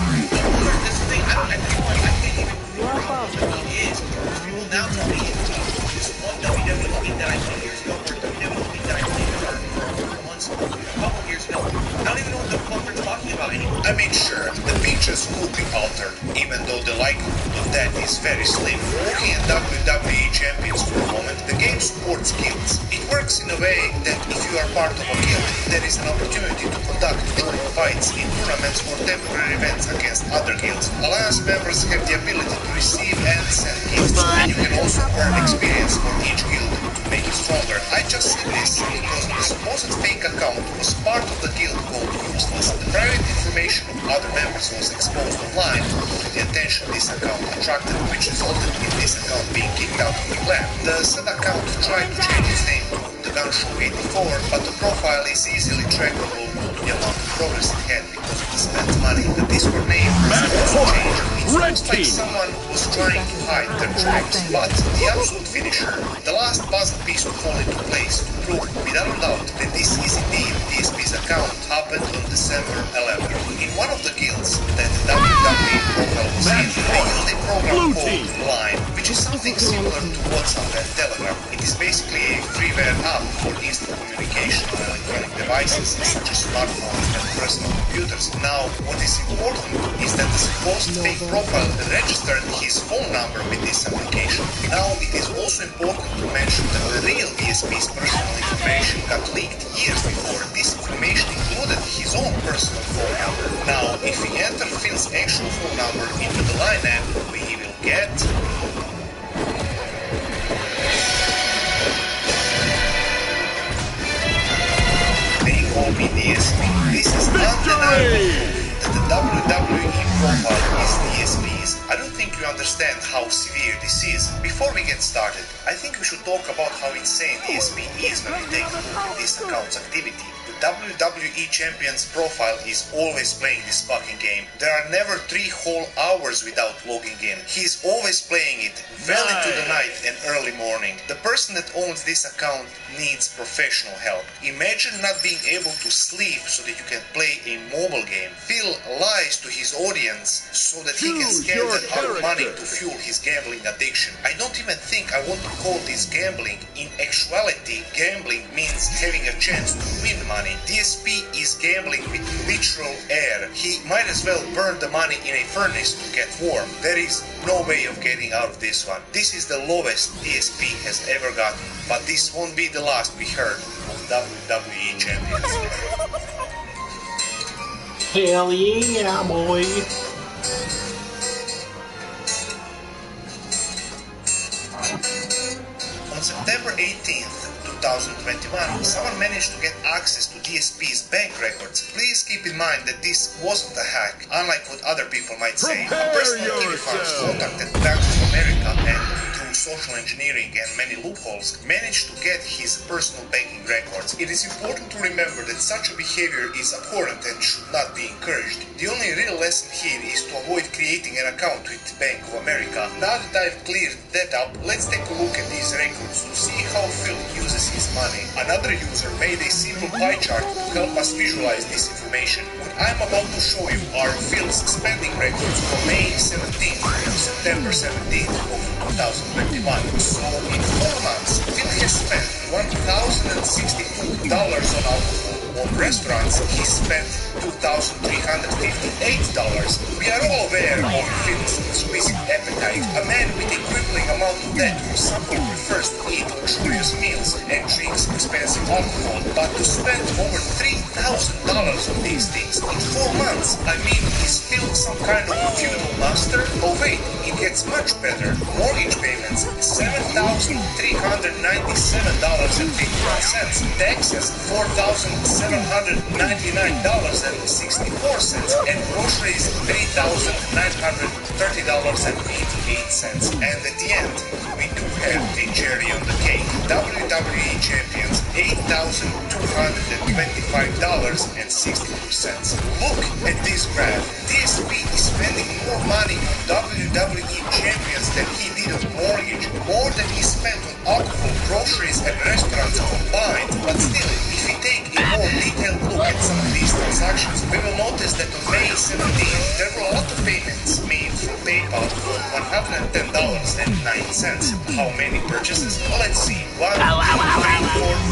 That's the thing, I can't even figure out what he is. People now tell me this one WWE tweet that I played years ago, or WWE tweet that I played for months, a couple years ago. I don't even know what the fuck we're talking about anymore. I mean, sure, the pictures could be altered, even though the likelihood of that is very slim. Looking at WWE Champions for a moment, the game supports guilds. It works in a way that if you are part of a guild, there is an opportunity to conduct joint fights in tournaments or temporary events against other guilds. Alliance members have the ability to receive and send gifts, and you can also earn experience for each guild to make it stronger. I just said this because the supposed fake account was part of the guild called Useless. The private information of other members was exposed online to the attention this account attracted, which resulted in this account being kicked out of the clan. The said account tried to change its name to The Gun Show 84, but the profile is easily trackable to the amount of progress it had because of the spent money. The Discord name was also changed. It looks like someone was trying to hide their tracks, but the absolute finisher, the last puzzle piece to fall into place to prove without a doubt that this is indeed DSP's account happened on December 11th. In one of the guilds that WWE profile was in, they used a program called Line, which is something similar to WhatsApp and Telegram. It is basically a freeware app for instant communication on electronic devices such as smartphones and personal computers. Now, what is important is that the supposed fake profile registered his phone number with this application. Now, it is also important to mention that the real DSP's personal information got leaked years before. This information included his own personal phone number. Now, if we enter Phil's actual phone number into the Line app, we will get... They call me DSP. This is undeniable proof that the WWE profile is DSP's. I don't think you understand how severe this is. Before we get started, I think we should talk about how insane DSP is when we take a look at this account's activity. The WWE Champion's profile is always playing this fucking game. There are never 3 whole hours without logging in. He's always playing it well into the night and early morning. The person that owns this account needs professional help. Imagine not being able to sleep so that you can play a mobile game. Phil lies to his audience so that he can scam them out of money to fuel his gambling addiction. I don't even think I want to call this gambling. In actuality, gambling means having a chance to win money. DSP is gambling with literal air. He might as well burn the money in a furnace to get warm. There is no way of getting out of this one. This is the lowest DSP has ever gotten, but this won't be the last we heard of WWE Champions. Hell yeah, boy. On September 18th, 2021, someone managed to get access to DSP's bank records. Please keep in mind that this wasn't a hack, unlike what other people might say. A person at Keemstar contacted Bank of America and through social engineering and many loopholes managed to get his personal banking records. It is important to remember that such a behavior is abhorrent and should not be encouraged. The only real lesson here is to avoid creating an account with Bank of America. Now that I've cleared that up, let's take a look at these records to see how Phil uses his money. Another user made a simple pie chart to help us visualize this information. What I'm about to show you are Phil's spending records from May 17th to September 17th of 2021. So in 4 months, Phil has spent $1,062 on alcohol. On restaurants, he spent $2,358. We are all aware of Phil's exquisite appetite, a man with a crippling amount of debt who somehow prefers to eat luxurious meals and drinks expensive alcohol, but to spend over $3,000 on these things in 4 months. I mean, is Phil some kind of feudal master? Oh wait, it gets much better. Mortgage payments, $7,397.51. Taxes, $4,799.64, and groceries, $3,930.88. And at the end, we do have a cherry on the cake. WWE Champions, $8,225.62. Look at this graph. DSP is spending more money on WWE Champions than he did on mortgage, more than he spent on alcohol, groceries, and restaurants combined. But still, if we take a more detailed look at some of these transactions, we will notice that on May 17th, there were a lot of payments made through PayPal for $110.09. How many purchases? Let's see. 1, 2, 3, 4,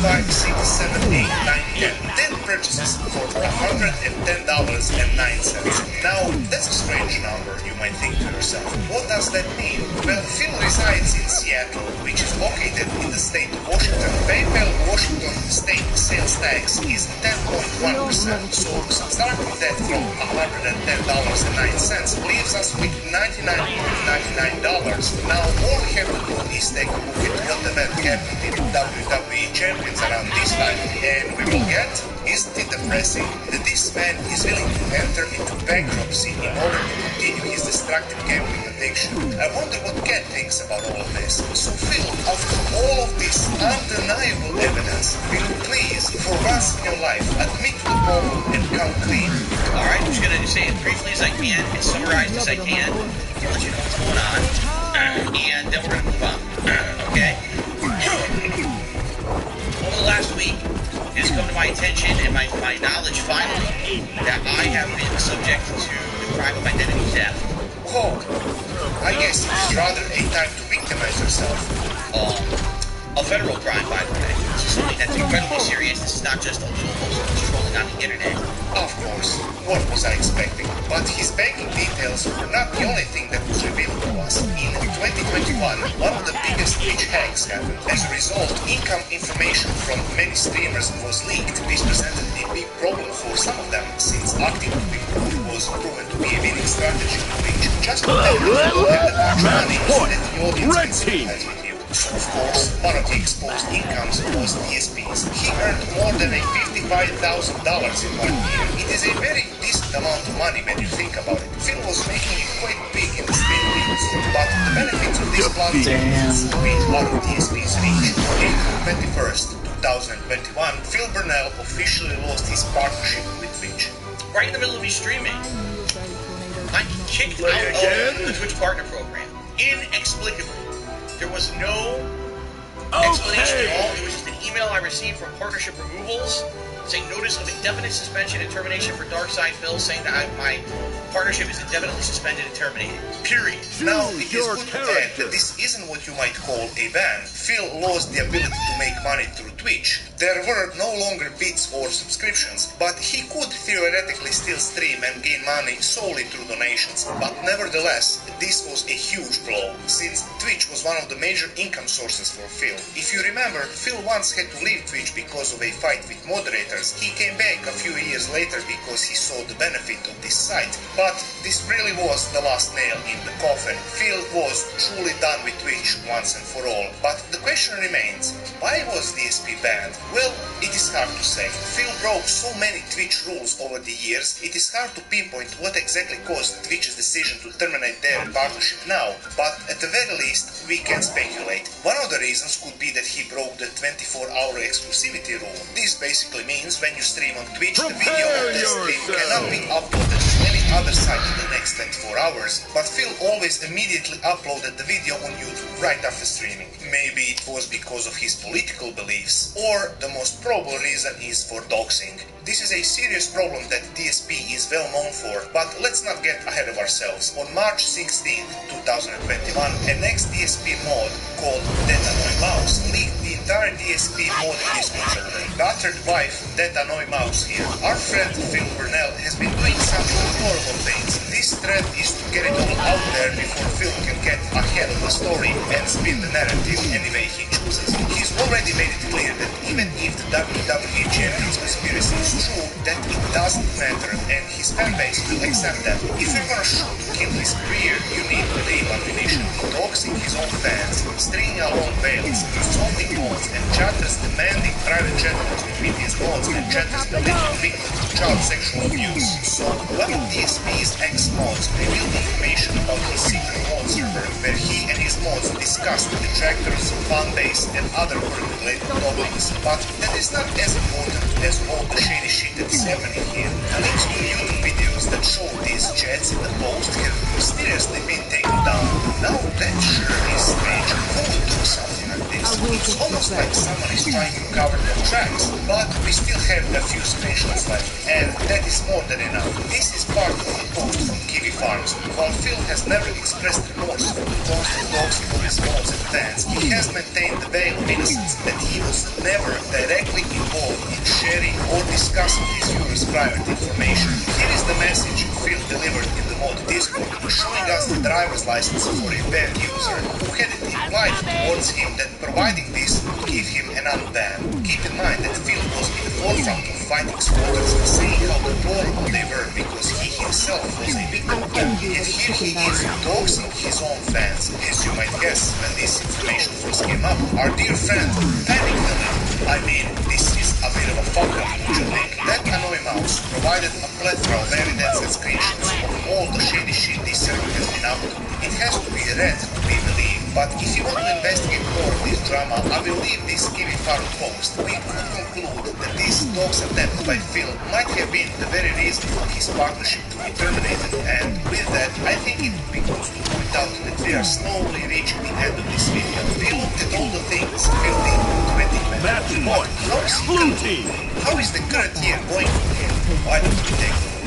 5, 6, 7, 8, 9, 10. 10 purchases for $110.09. Now, that's a strange number, you might think to yourself. What does that mean? Well, Phil resides in Seattle, which is located in the state of Washington. PayPal Washington state sales tax is 10.1%. So subtracting that from $110.09 leaves us with $99.99. Now all we have to do is take a look at what event happened in WWE Champions around this time, and we will get, isn't it depressing that this man is willing to enter into bankruptcy in order to continue his destructive gambling addiction? I wonder what Ken thinks about all of this. So Phil, after all of this undeniable evidence, will you please, for once in your life, admit to the problem and come clean? Alright, I'm just going to say it briefly as I can and summarize as I can to let you know what's going on, and then we're going to move on, okay? Over the last week, it has come to my attention and my knowledge finally that I have been subject to the crime of identity theft. Whoa, I guess it's rather a time to victimize yourself. A federal crime, by the way. This is something that's incredibly serious. This is not just a little host trolling on the internet. Of course, what was I expecting? But his banking details were not the only thing that was revealed to us. In 2021, one of the biggest witch hacks happened. As a result, income information from many streamers was leaked. This presented a big problem for some of them, since acting to be proof was proven to be a winning strategy, which just to tell you, you have that much money so that the audience can sympathize with you. So of course, one of the exposed incomes was DSP's. He earned more than $55,000 in 1 year. It is a very decent amount of money when you think about it. Phil was making it quite big in the stream leagues, but the benefits of this platform is a bit out of DSP's reach. On April 21st, 2021, Phil Burnell officially lost his partnership with Twitch. Right in the middle of his streaming, I'm kicked out of the Twitch partner program. Inexplicably. There was no explanation at all. It was just an email I received from Partnership Removals saying notice of indefinite suspension and termination for Darkside Phil, saying that my partnership is indefinitely suspended and terminated. Period. Now, it is good to add that this isn't what you might call a ban. Phil lost the ability to make money through Twitch. There were no longer bits or subscriptions, but he could theoretically still stream and gain money solely through donations. But nevertheless, this was a huge blow, since Twitch was one of the major income sources for Phil. If you remember, Phil once had to leave Twitch because of a fight with moderators. He came back a few years later because he saw the benefit of this site. But this really was the last nail in the coffin. Phil was truly done with Twitch once and for all. But the question remains, why was DSP banned? Well, it is hard to say. Phil broke so many Twitch rules over the years, it is hard to pinpoint what exactly caused Twitch's decision to terminate their partnership now. But at the very least, we can speculate. One of the reasons could be that he broke the 24-hour exclusivity rule. This basically means when you stream on Twitch, the video of the stream cannot be uploaded to any other site in the next 24 hours, but Phil always immediately uploaded the video on YouTube right after streaming. Maybe it was because of his political beliefs, or the most probable reason is for doxing. This is a serious problem that DSP is well known for, but let's not get ahead of ourselves. On March 16, 2021, an ex-DSP mod called That Annoy Mouse leaked the entire DSP mod Discord server. Battered wife, That Annoy Mouse here. Our friend Phil Burnell has been doing some horrible things. This thread is to get it all out there before Phil can get ahead of the story and spin the narrative any way he chooses. He's already made it clear that even if the WWE Champion's conspiracy is true, that it doesn't matter, and his fanbase will accept that. If you're gonna shoot to kill his career, you need the name ammunition. Doxing his own fans, stringing along veils, insulting mods, and chatters demanding private chatterbox between his mods and chatters alleged victims of child sexual abuse. So, one of DSP's ex-mods revealed information about his secret mod server, where he and his mods discussed detractors, fanbase, and other work-related topics. But that is not as important as all the shady shit that is happening here. Links to YouTube videos that show these chats in the post have mysteriously been taken down. Now that sure is strange. Who would do something like this? It's almost like someone is trying to cover their tracks, but we still have a few screenshots left, and that is more than enough. This is part of the post from Kiwi Farms. While Phil has never expressed remorse for the constant doxing of his mods and fans, he has maintained the veil of innocence that he was never directly involved in sharing or discussing his viewers' private information. Here is the message Phil delivered in the mod Discord, showing us the driver's license for a banned user who had it implied towards him that providing this would give him an unban. Keep in mind that Phil was in the forefront of fighting squatters, saying how deplorable they were because he himself was a victim of them. Yet here he is doxing his own fans. As you might guess, when this information first came up, our dear friend panicked a little. I mean, this is a bit of a fuck-up, don't you think? That Annoy Mouse provided a plethora of evidence and screenshots of all the shady shit this server has been up to. It has to be read to be believed, but if you want to investigate more of this drama, I will leave this Kiwi Farm post. We could conclude that this dox attempt by Phil might have been the very reason for his partnership to be terminated, and with that, I think it would be good to point out that we are slowly reaching the end of this video. We looked at all the things Phil did in 2020. Match point. Blue team. How is the current year going for him? Why don't we take a look?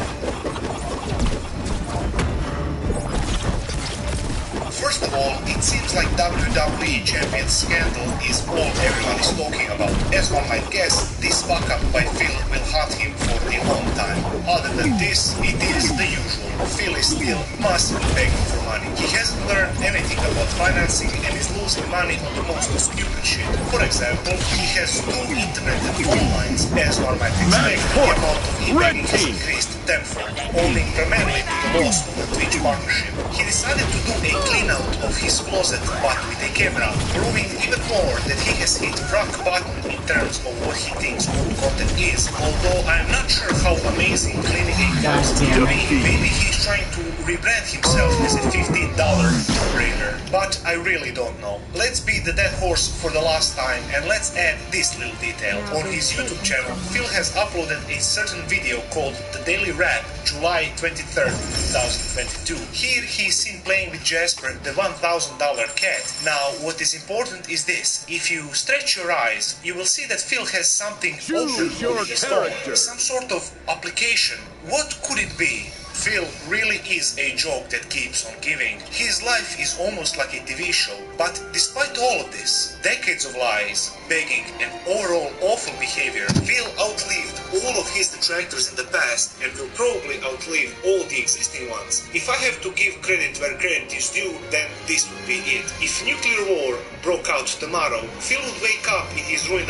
First of all, it seems like WWE Champion scandal is all everyone is talking about. As one might guess, this fuck-up by Phil will haunt him for a long time. Other than this, it is the usual. Phil is still massively begging for money. He hasn't learned anything about financing and is losing money on the most stupid shit. For example, he has 2 internet and phone lines. As one might expect, the amount of e-begging has increased tenfold, owing primarily to the loss of the Twitch partnership. He decided to do a clean out of his closet, but with a camera, proving even more that he has hit rock bottom in terms of what he thinks old content is. Although I am not sure how amazing cleaning a closet can be. Maybe he's trying to rebrand himself as a $15 Tomb Raider, but I really don't know. Let's beat the dead horse for the last time, and let's add this little detail. On his YouTube channel, Phil has uploaded a certain video called The Daily Rap, July 23rd, 2022. Here he's seen playing with Jasper, the $1,000 cat. Now, what is important is this. If you stretch your eyes, you will see that Phil has something open on his phone. Some sort of application. What could it be? Phil really is a joke that keeps on giving. His life is almost like a TV show, but despite all of this, decades of lies, begging, and overall awful behavior, Phil outlived all of his detractors in the past and will probably outlive all the existing ones. If I have to give credit where credit is due, then this would be it. If nuclear war broke out tomorrow, Phil would wake up in his ruined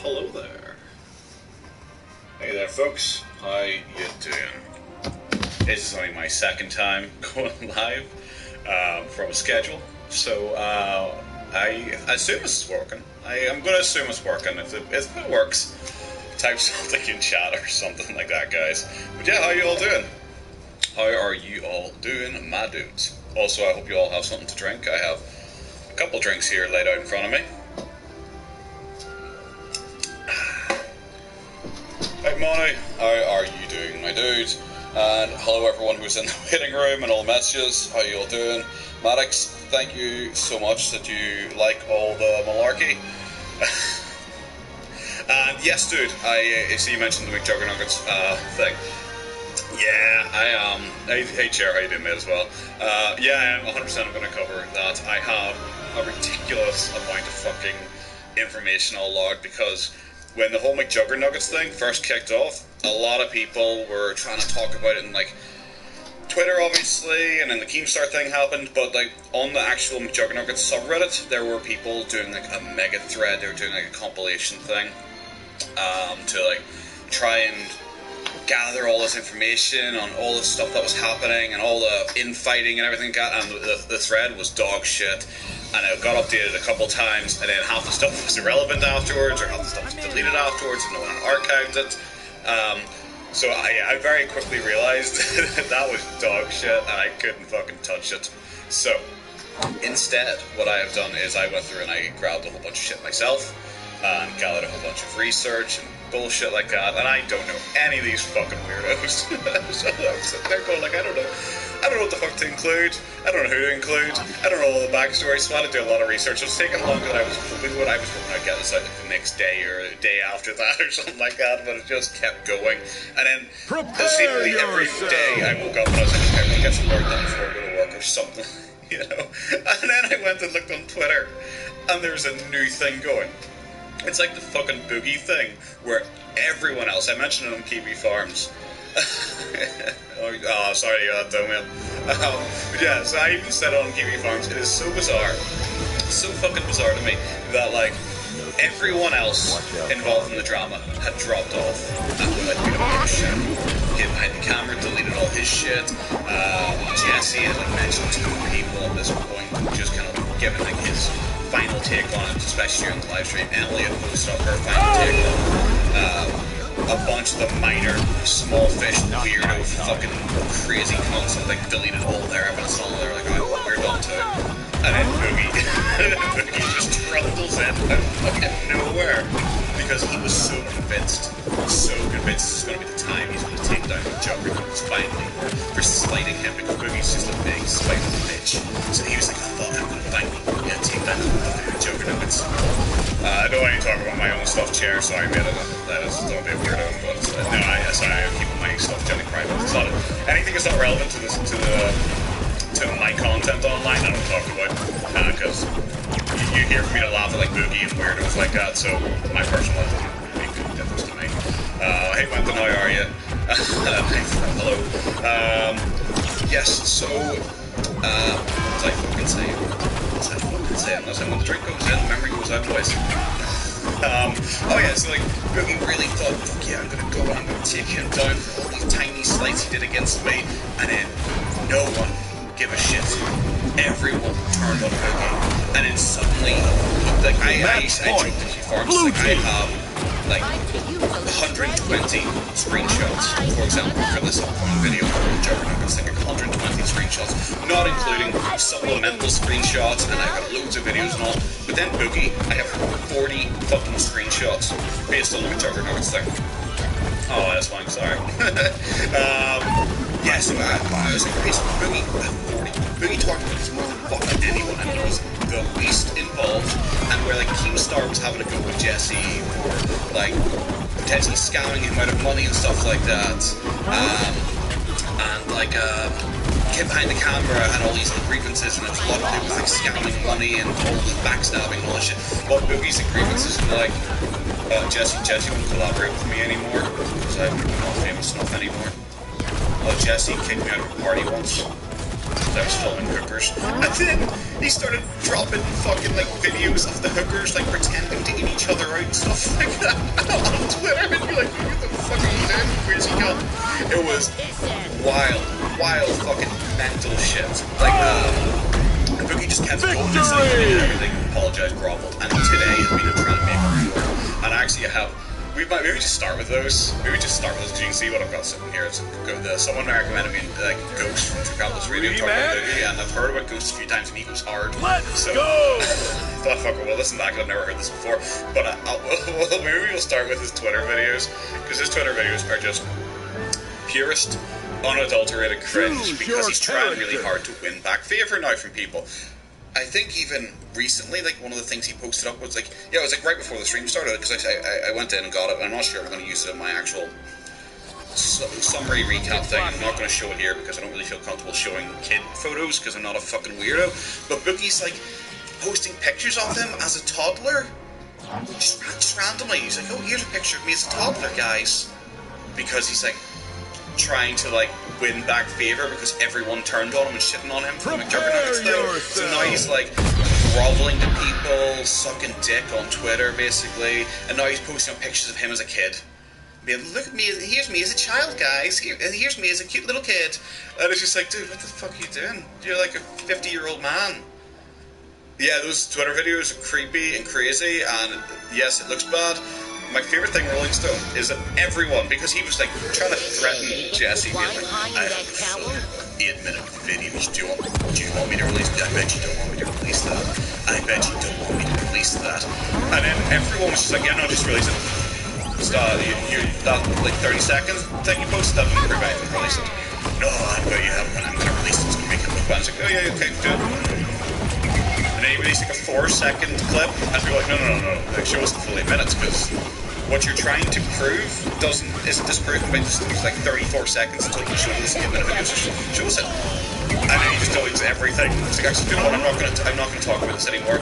Hello there. Hey there, folks. How you doing? This is only my second time going live from a schedule, so I assume this is working. I'm going to assume it's working. If it works, type something in chat or something like that, guys. But yeah, how you all doing? How are you all doing, my dudes? Also, I hope you all have something to drink. I have a couple drinks here laid out in front of me. Hey Monty, how are you doing, my dude? And hello everyone who's in the waiting room and all messages, how you all doing? Maddox, thank you so much that you like all the malarkey. And yes dude, I see you mentioned the McJuggernuggets thing. Yeah, I am. Hey Chair, how you doing mate as well? Yeah, I am 100% I'm going to cover that. I have a ridiculous amount of fucking information all logged because when the whole McJuggernuggets thing first kicked off, a lot of people were trying to talk about it in like Twitter obviously, and then the Keemstar thing happened, but like on the actual McJuggernuggets subreddit, there were people doing like a mega thread, they were doing like a compilation thing to like try and gather all this information on all the stuff that was happening and all the infighting and everything, and the thread was dog shit. And it got updated a couple times, and then half the stuff was irrelevant afterwards, or half the stuff was deleted afterwards, and no one archived it. So I very quickly realized that was dog shit, and I couldn't fucking touch it. So instead, what I have done is I went through and I grabbed a whole bunch of shit myself, and gathered a whole bunch of research and bullshit like that, and I don't know any of these fucking weirdos. So I'm sitting there going like, I don't know what the fuck to include, I don't know who to include, I don't know all the backstory, so I had to do a lot of research. It was taking longer than I was hoping would. I was hoping I'd get this out like the next day or the day after that or something like that, but it just kept going. And then seemingly every day I woke up and I was like, okay, I'm gonna get some work done before I go to work or something, you know. And then I went and looked on Twitter, and there's a new thing going. It's like the fucking boogie thing, where everyone else, I mentioned it on Kiwi Farms. Oh, sorry to hear that, Dome. But yeah, so I even said it on Kiwi Farms. It is so bizarre, so fucking bizarre to me, that like everyone else involved in the drama had dropped off after like being a bit of shit. Him behind the camera deleted all his shit. Jesse had like mentioned 2 people at this point, just kind of giving like his final take on it, especially during the live stream. Emily had posted up her final take on it. A bunch of the minor, small fish, weirdo, fucking crazy cunts that like deleted all their evidence and all they're like, oh, we're done too. And then Boogie just trundles in out of fucking nowhere because he was so convinced this is going to be the time he's going to take down the Juggernuggets finally for slighting him, because Boogie's just a big spiteful bitch. So he was like, I thought I'm going to finally take down the Juggernuggets. I don't want to talk about my own stuff, Chair. Sorry, mate. That is don't be a weirdo. But no, I keep my stuff generally private. It's not anything that's not relevant to my content online. I don't talk about because you hear me to laugh at like Boogie and weirdos like that. So my personal life doesn't make any difference to me. Hey, Wenton, how are you? Hello. yes, so, what was I fucking saying? Unless when the drink goes in, memory goes out, boys. Oh yeah, so like, Boogie really thought, fuck yeah, I'm gonna go and I'm gonna take him down for all these tiny slights he did against me, and then no one give a shit. Everyone turned on Boogie, and then suddenly, like, I joked a few forums, like, I have, like, 120 screenshots, for example, for this upcoming video, Juggernaut's like 120 screenshots, not including supplemental screenshots, and I've got loads of videos and all, but then Boogie, I have 40 fucking screenshots based on the Juggernaut's thing. Oh, that's why I'm sorry. Yeah, so I was like, basically, Boogie, 40. Boogie talked about this more than fucking anyone, and he was the least involved, and where, like, Keemstar was having a go with Jesse, or, like, potentially scamming him out of money and stuff like that, and, like, came behind the camera and all these grievances, and there's a lot of people, like, scamming money and all the backstabbing and all this shit. But Boogie's grievances were like, Jesse won't collaborate with me anymore, because I'm not famous enough anymore. Jesse kicked me out of a party once. I was filming hookers. And then he started dropping fucking, like, videos of the hookers, like, pretending to eat each other out and stuff like that on Twitter. And you're like, what the fuck are you doing, crazy cunt? It was wild fucking mental shit. Like, Boogie just kept going and saying everything, apologized, groveled. And today has been a trying to make it more. And actually I have... We might maybe just start with those. Maybe just start with those because you can see what I've got sitting here. It's someone recommended me like Ghost from True Capitalist Radio talking about Boogie, and I've heard about Ghost a few times and he goes hard. Let's go! I thought, well, listen back, I've never heard this before. But maybe we'll start with his Twitter videos, because his Twitter videos are just purest, unadulterated cringe, because he's trying really hard to win back favor now from people. I think even recently, like, one of the things he posted up was like, yeah, it was like right before the stream started, because I went in and got it, and I'm not sure I'm going to use it in my actual summary recap thing. I'm not going to show it here because I don't really feel comfortable showing kid photos because I'm not a fucking weirdo. But Boogie's like posting pictures of him as a toddler, just randomly. He's like, oh, here's a picture of me as a toddler, guys, because he's like trying to like win back favor because everyone turned on him and shitting on him from the Juggernaut's thing. So now he's like groveling to people, sucking dick on Twitter basically, and now he's posting up pictures of him as a kid. Being, look at me, here's me as a child, guys, here's me as a cute little kid. And it's just like, dude, what the fuck are you doing? You're like a 50-year-old man. Yeah, those Twitter videos are creepy and crazy, and yes, it looks bad. My favourite thing, Rolling Stone, is that everyone, because he was like trying to threaten Jesse, being like, I have a full 8-minute videos. Do you want me to release that? I bet you don't want me to release that. I bet you don't want me to release that. And then everyone was just like, yeah, no, just release it. Just, that like 30 seconds thing you posted, that wouldn't prevent you from releasing it. No, I'm gonna release it. It's gonna make it look bad. It's like, oh yeah, okay, do it. And then you release like a 4-second clip, and people are like, no, like, show us the full 8 minutes, because what you're trying to prove isn't disproven by just like 34 seconds until you show us the 8-minute video. So show us it. And then he just deletes everything. It's like, actually, you know what? I'm not gonna talk about this anymore.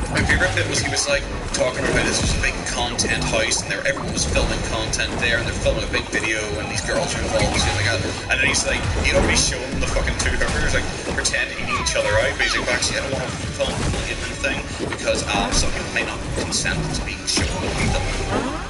My favourite bit was he was like talking about this was a big content house, and everyone was filming content there, and they're filming a big video, and these girls are involved and shit like that. And then he's like, you know, he's showing the fucking two hookers like pretending to eat each other out, but he's like, actually, I don't want to film the thing because some people may not consent to being shown to them.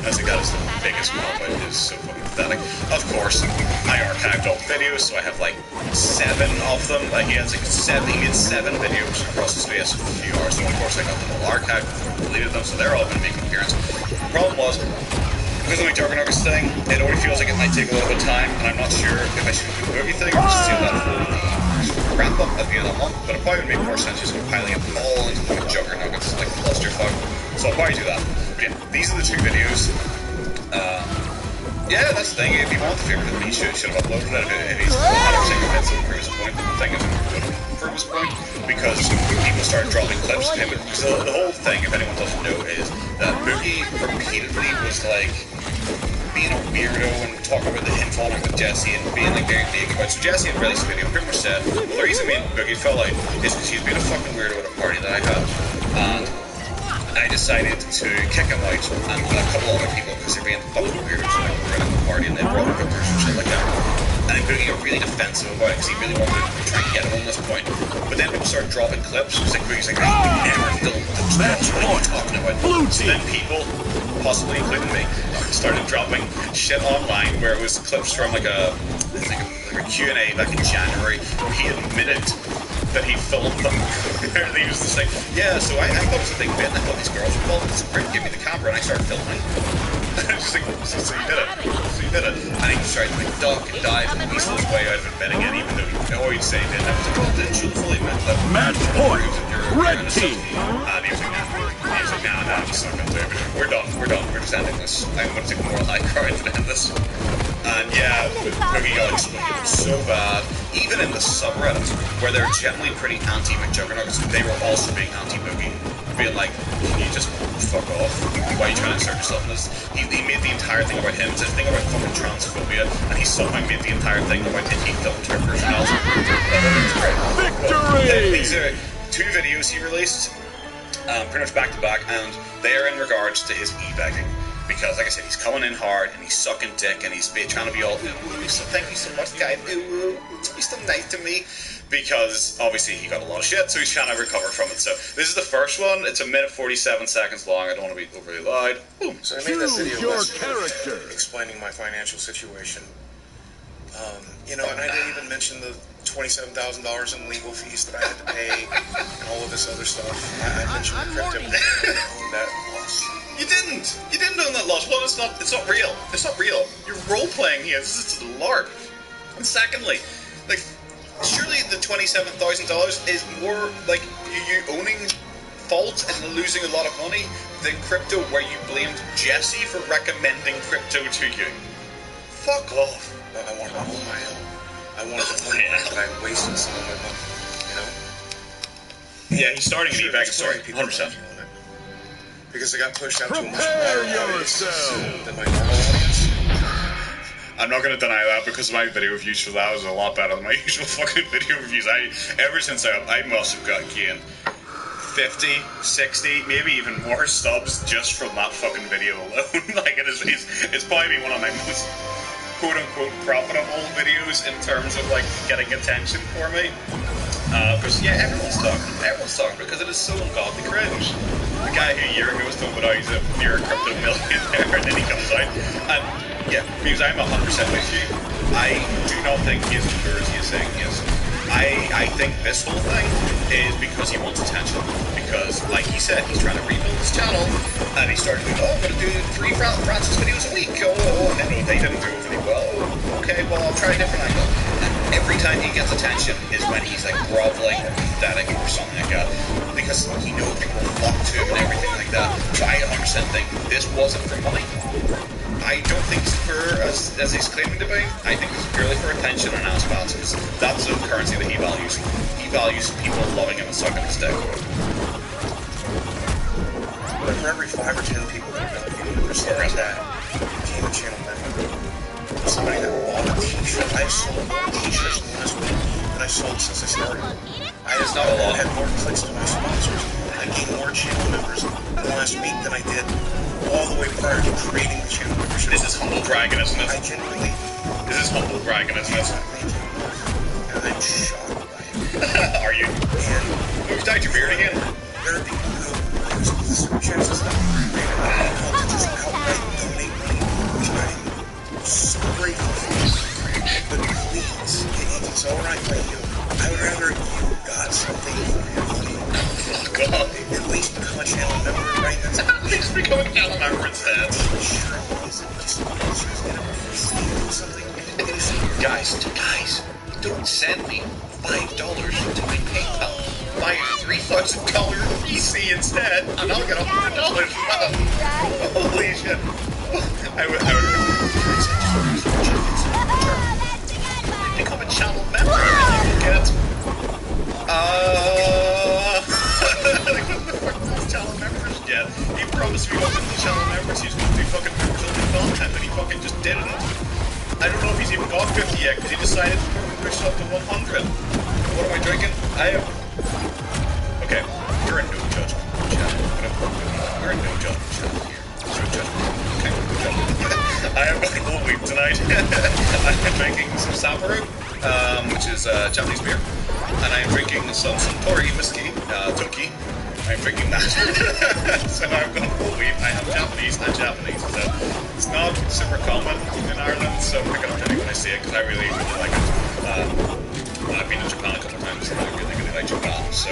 I think that is the biggest cop out. It is so fucking pathetic. Of course, I archived all the videos, so I have like 7 of them. Like he made 7 videos across the space of a few hours, so of course I got them all archived before I deleted them, so they're all going to make an appearance. The problem was, because of my Juggernaut's thing, it already feels like it might take a little bit of time, and I'm not sure if I should do everything or just save that for the wrap up at the end of the month, but it probably would make more sense just piling it all into the Juggernaut's like clusterfuck. So I'll probably do that. But yeah, these are the 2 videos. Yeah, that's the thing. If you want the favorite, then he should have uploaded it. If he's 100% convinced of Prove his point, the thing isn't going to prove his point because people started dropping clips of him. Because the whole thing, if anyone doesn't know, is that Boogie repeatedly was like being a weirdo and talking about the infalling with Jesse and being like very big about. So Jesse had released a video, pretty much said, well, the reason me and Boogie fell out is because he's been a fucking weirdo at a party that I had, and I decided to kick him out and a couple other people because they're being fucking weirdos. Like, we're at a party and they brought hookers and shit like that. And then Boogie got really defensive about it because he really wanted to try and get him on this point. But then people started dropping clips. It's like Boogie's like, I would never film those clips. What are you talking about? So then people, possibly including me, started dropping shit online where it was clips from like a Q&A back in January where he admitted that he filmed them. He was just like, yeah, so I thought it was a big bit, and I thought these girls were involved. So great, give me the camera, and I started filming. I was just like, so you did it. So you did it. And he started to like duck and dive and weasel his way out of admitting it, even though he always say he didn't. I was like, well, didn't you fully admit that? Match point! Red team! And he was like, nah, I'm just not going to do it. We're done, we're just ending this. I'm going to take a moral high ground and end this. And yeah, Boogie got explained so bad. Even in the subreddits, where they're generally pretty anti-McJuggernauts, they were also being anti-Boogie. Being like, can you just fuck off? Why are you trying to insert yourself in this? He made the entire thing about him. It's a thing about fucking transphobia, and he somehow made the entire thing about that he filmed her personality. Victory! These are 2 videos he released, pretty much back to back, and they are in regards to his e-begging. Because, like I said, he's coming in hard, and he's sucking dick, and he's trying to be all, so thank you so much, guys, he's so nice to me. Because, obviously, he got a lot of shit, so he's trying to recover from it. So, this is the first one. It's 1 minute 47 seconds long. I don't want to be overly loud. Boom. So I made that video explaining my financial situation. You know, and I didn't even mention the $27,000 in legal fees that I had to pay, and all of this other stuff. I mentioned the crypto and own that loss. You didn't. You didn't own that loss. Well, it's not real. It's not real. You're role-playing here. This is a LARP. And secondly, like, surely the $27,000 is more like you owning fault and losing a lot of money than crypto, where you blamed Jesse for recommending crypto to you. Fuck off. I wanted to own my own. I wanted to own it, but I wasted some of my money, you know? Yeah, he's starting an e-begging story, 100%. Because I got pushed out to a much wider audience than my normal audience. I'm not going to deny that, because my video reviews for that was a lot better than my usual fucking video reviews. Ever since I must have got gained 50, 60, maybe even more subs just from that fucking video alone. Like, it's probably one of my most quote-unquote profitable videos in terms of, like, getting attention for me. Because, yeah, everyone's talking because it is so ungodly cringe. The guy who a year ago was talking about how he's a pure crypto millionaire, and then he comes out, and, yeah, because I'm 100% with you, I do not think he is as pure as he is saying he is. I think this whole thing is because he wants attention. Because, like he said, he's trying to rebuild his channel, and he started doing, I'm going to do 3 Francis videos a week. And then they didn't do it really well. Okay, well, I'll try a different angle. And every time he gets attention is when he's like groveling or pathetic or something like that. Because he knows people will flock to him and everything like that. So I 100% think this wasn't for money. I don't think it's for, as he's claiming to be. I think it's purely for attention and ass fans, because that's the currency that he values. He values people loving him and sucking his dick. But for every 5 or 10 people that are really interested in that became a channel member, somebody that bought a t-shirt, I sold more t-shirts last week than I sold since I started. I just had more clicks to my sponsors. I gained more channel members last week than I did all the way prior to creating the channel membership. This is humble bragging, isn't it? I genuinely... This is humble bragging, isn't it? And I'm shocked by it. Are you? Who's dyed your beard again? There are people who use the super chats and stuff to just outright donate money, which I'm so grateful for. But please, it's alright by you. I would rather you got something for your money. God. At least become a channel member, right? At least become a channel member instead. Sure, Guys, don't send me $5 to my PayPal. Buy a $3,000 PC instead, and I'll get $100. Holy shit. I would become a channel member and you get channel members yet. He promised me wasn't the channel members, he's going to do fucking members only content, and he fucking just didn't. I don't know if he's even got 50 yet, because he decided to push up to 100. What am I drinking? Okay, you're in no judgment, chat. We're in no judgment, chat here. I have got a whole week tonight. I'm drinking some Sapporo, which is Japanese beer, and I'm drinking some Suntory whiskey, Toki. I'm drinking that. So I've got a whole week. I have Japanese and Japanese, so it's not super common in Ireland, so I'm picking up any when I see it because I really like it. I've been in Japan a couple of times and I really like Japan, so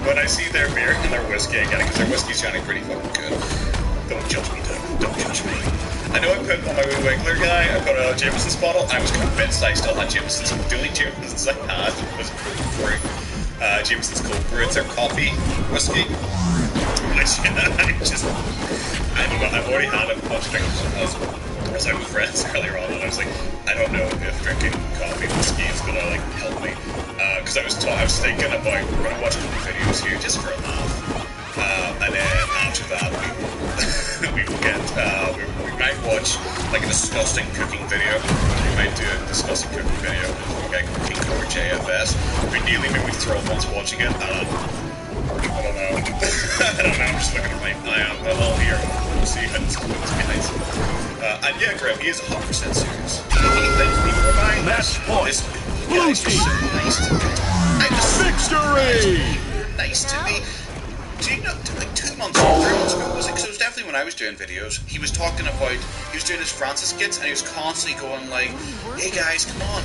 when I see their beer and their whiskey, I get it because their whiskey's sounding pretty fucking good. Don't judge me, Doug. Don't judge me. I know I put on my regular guy, I put a Jameson's bottle, and I was convinced I still had Jameson's. The only Jameson's I had was cold brew. Jameson's cold brew. It's their coffee whiskey. Which, I've already had a bunch of drinks as I was with friends earlier on, and I was like, I don't know if drinking coffee whiskey is gonna like help me. Because I was thinking about, we're gonna watch a couple videos here just for a laugh. And then after that, we will get, we might watch like a disgusting cooking video. We might do a disgusting cooking video. We'll get cooking over JFS. Ideally, maybe throw once watching it. I don't know. I don't know. I'm just looking at my all here. We'll see. It's nice. And yeah, Graham, he is 100% serious. He thanks me for buying Match point. Blue team. So nice to me. Victory! Nice to me. Do you know, like 2 months ago, 3 months ago, was it? Because it was definitely when I was doing videos. He was talking about, he was doing his Francis skits, and he was constantly going like, "Hey guys, come on,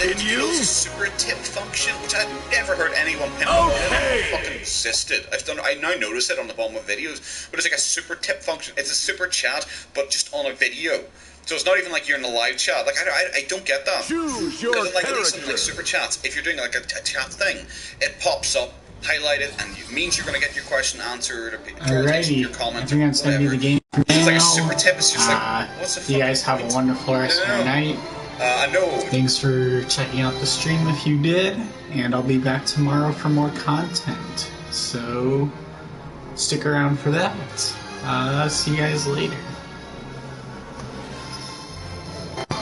you know, super tip function," which I've never heard anyone pin on. It fucking existed. I now notice it on the bottom of videos, but it's like a super tip function. It's a super chat, but just on a video. So it's not even like you're in the live chat. Like I don't get that. Choose your because like at least in like super chats, if you're doing like a chat thing, it pops up, highlighted, and it means you're going to get your question answered, or your comment, I think that's going to be the game for now. It's like a super tip. It's just like, what's the fuck? You guys have a wonderful rest of your night. I know. Thanks for checking out the stream if you did, and I'll be back tomorrow for more content. So stick around for that. See you guys later.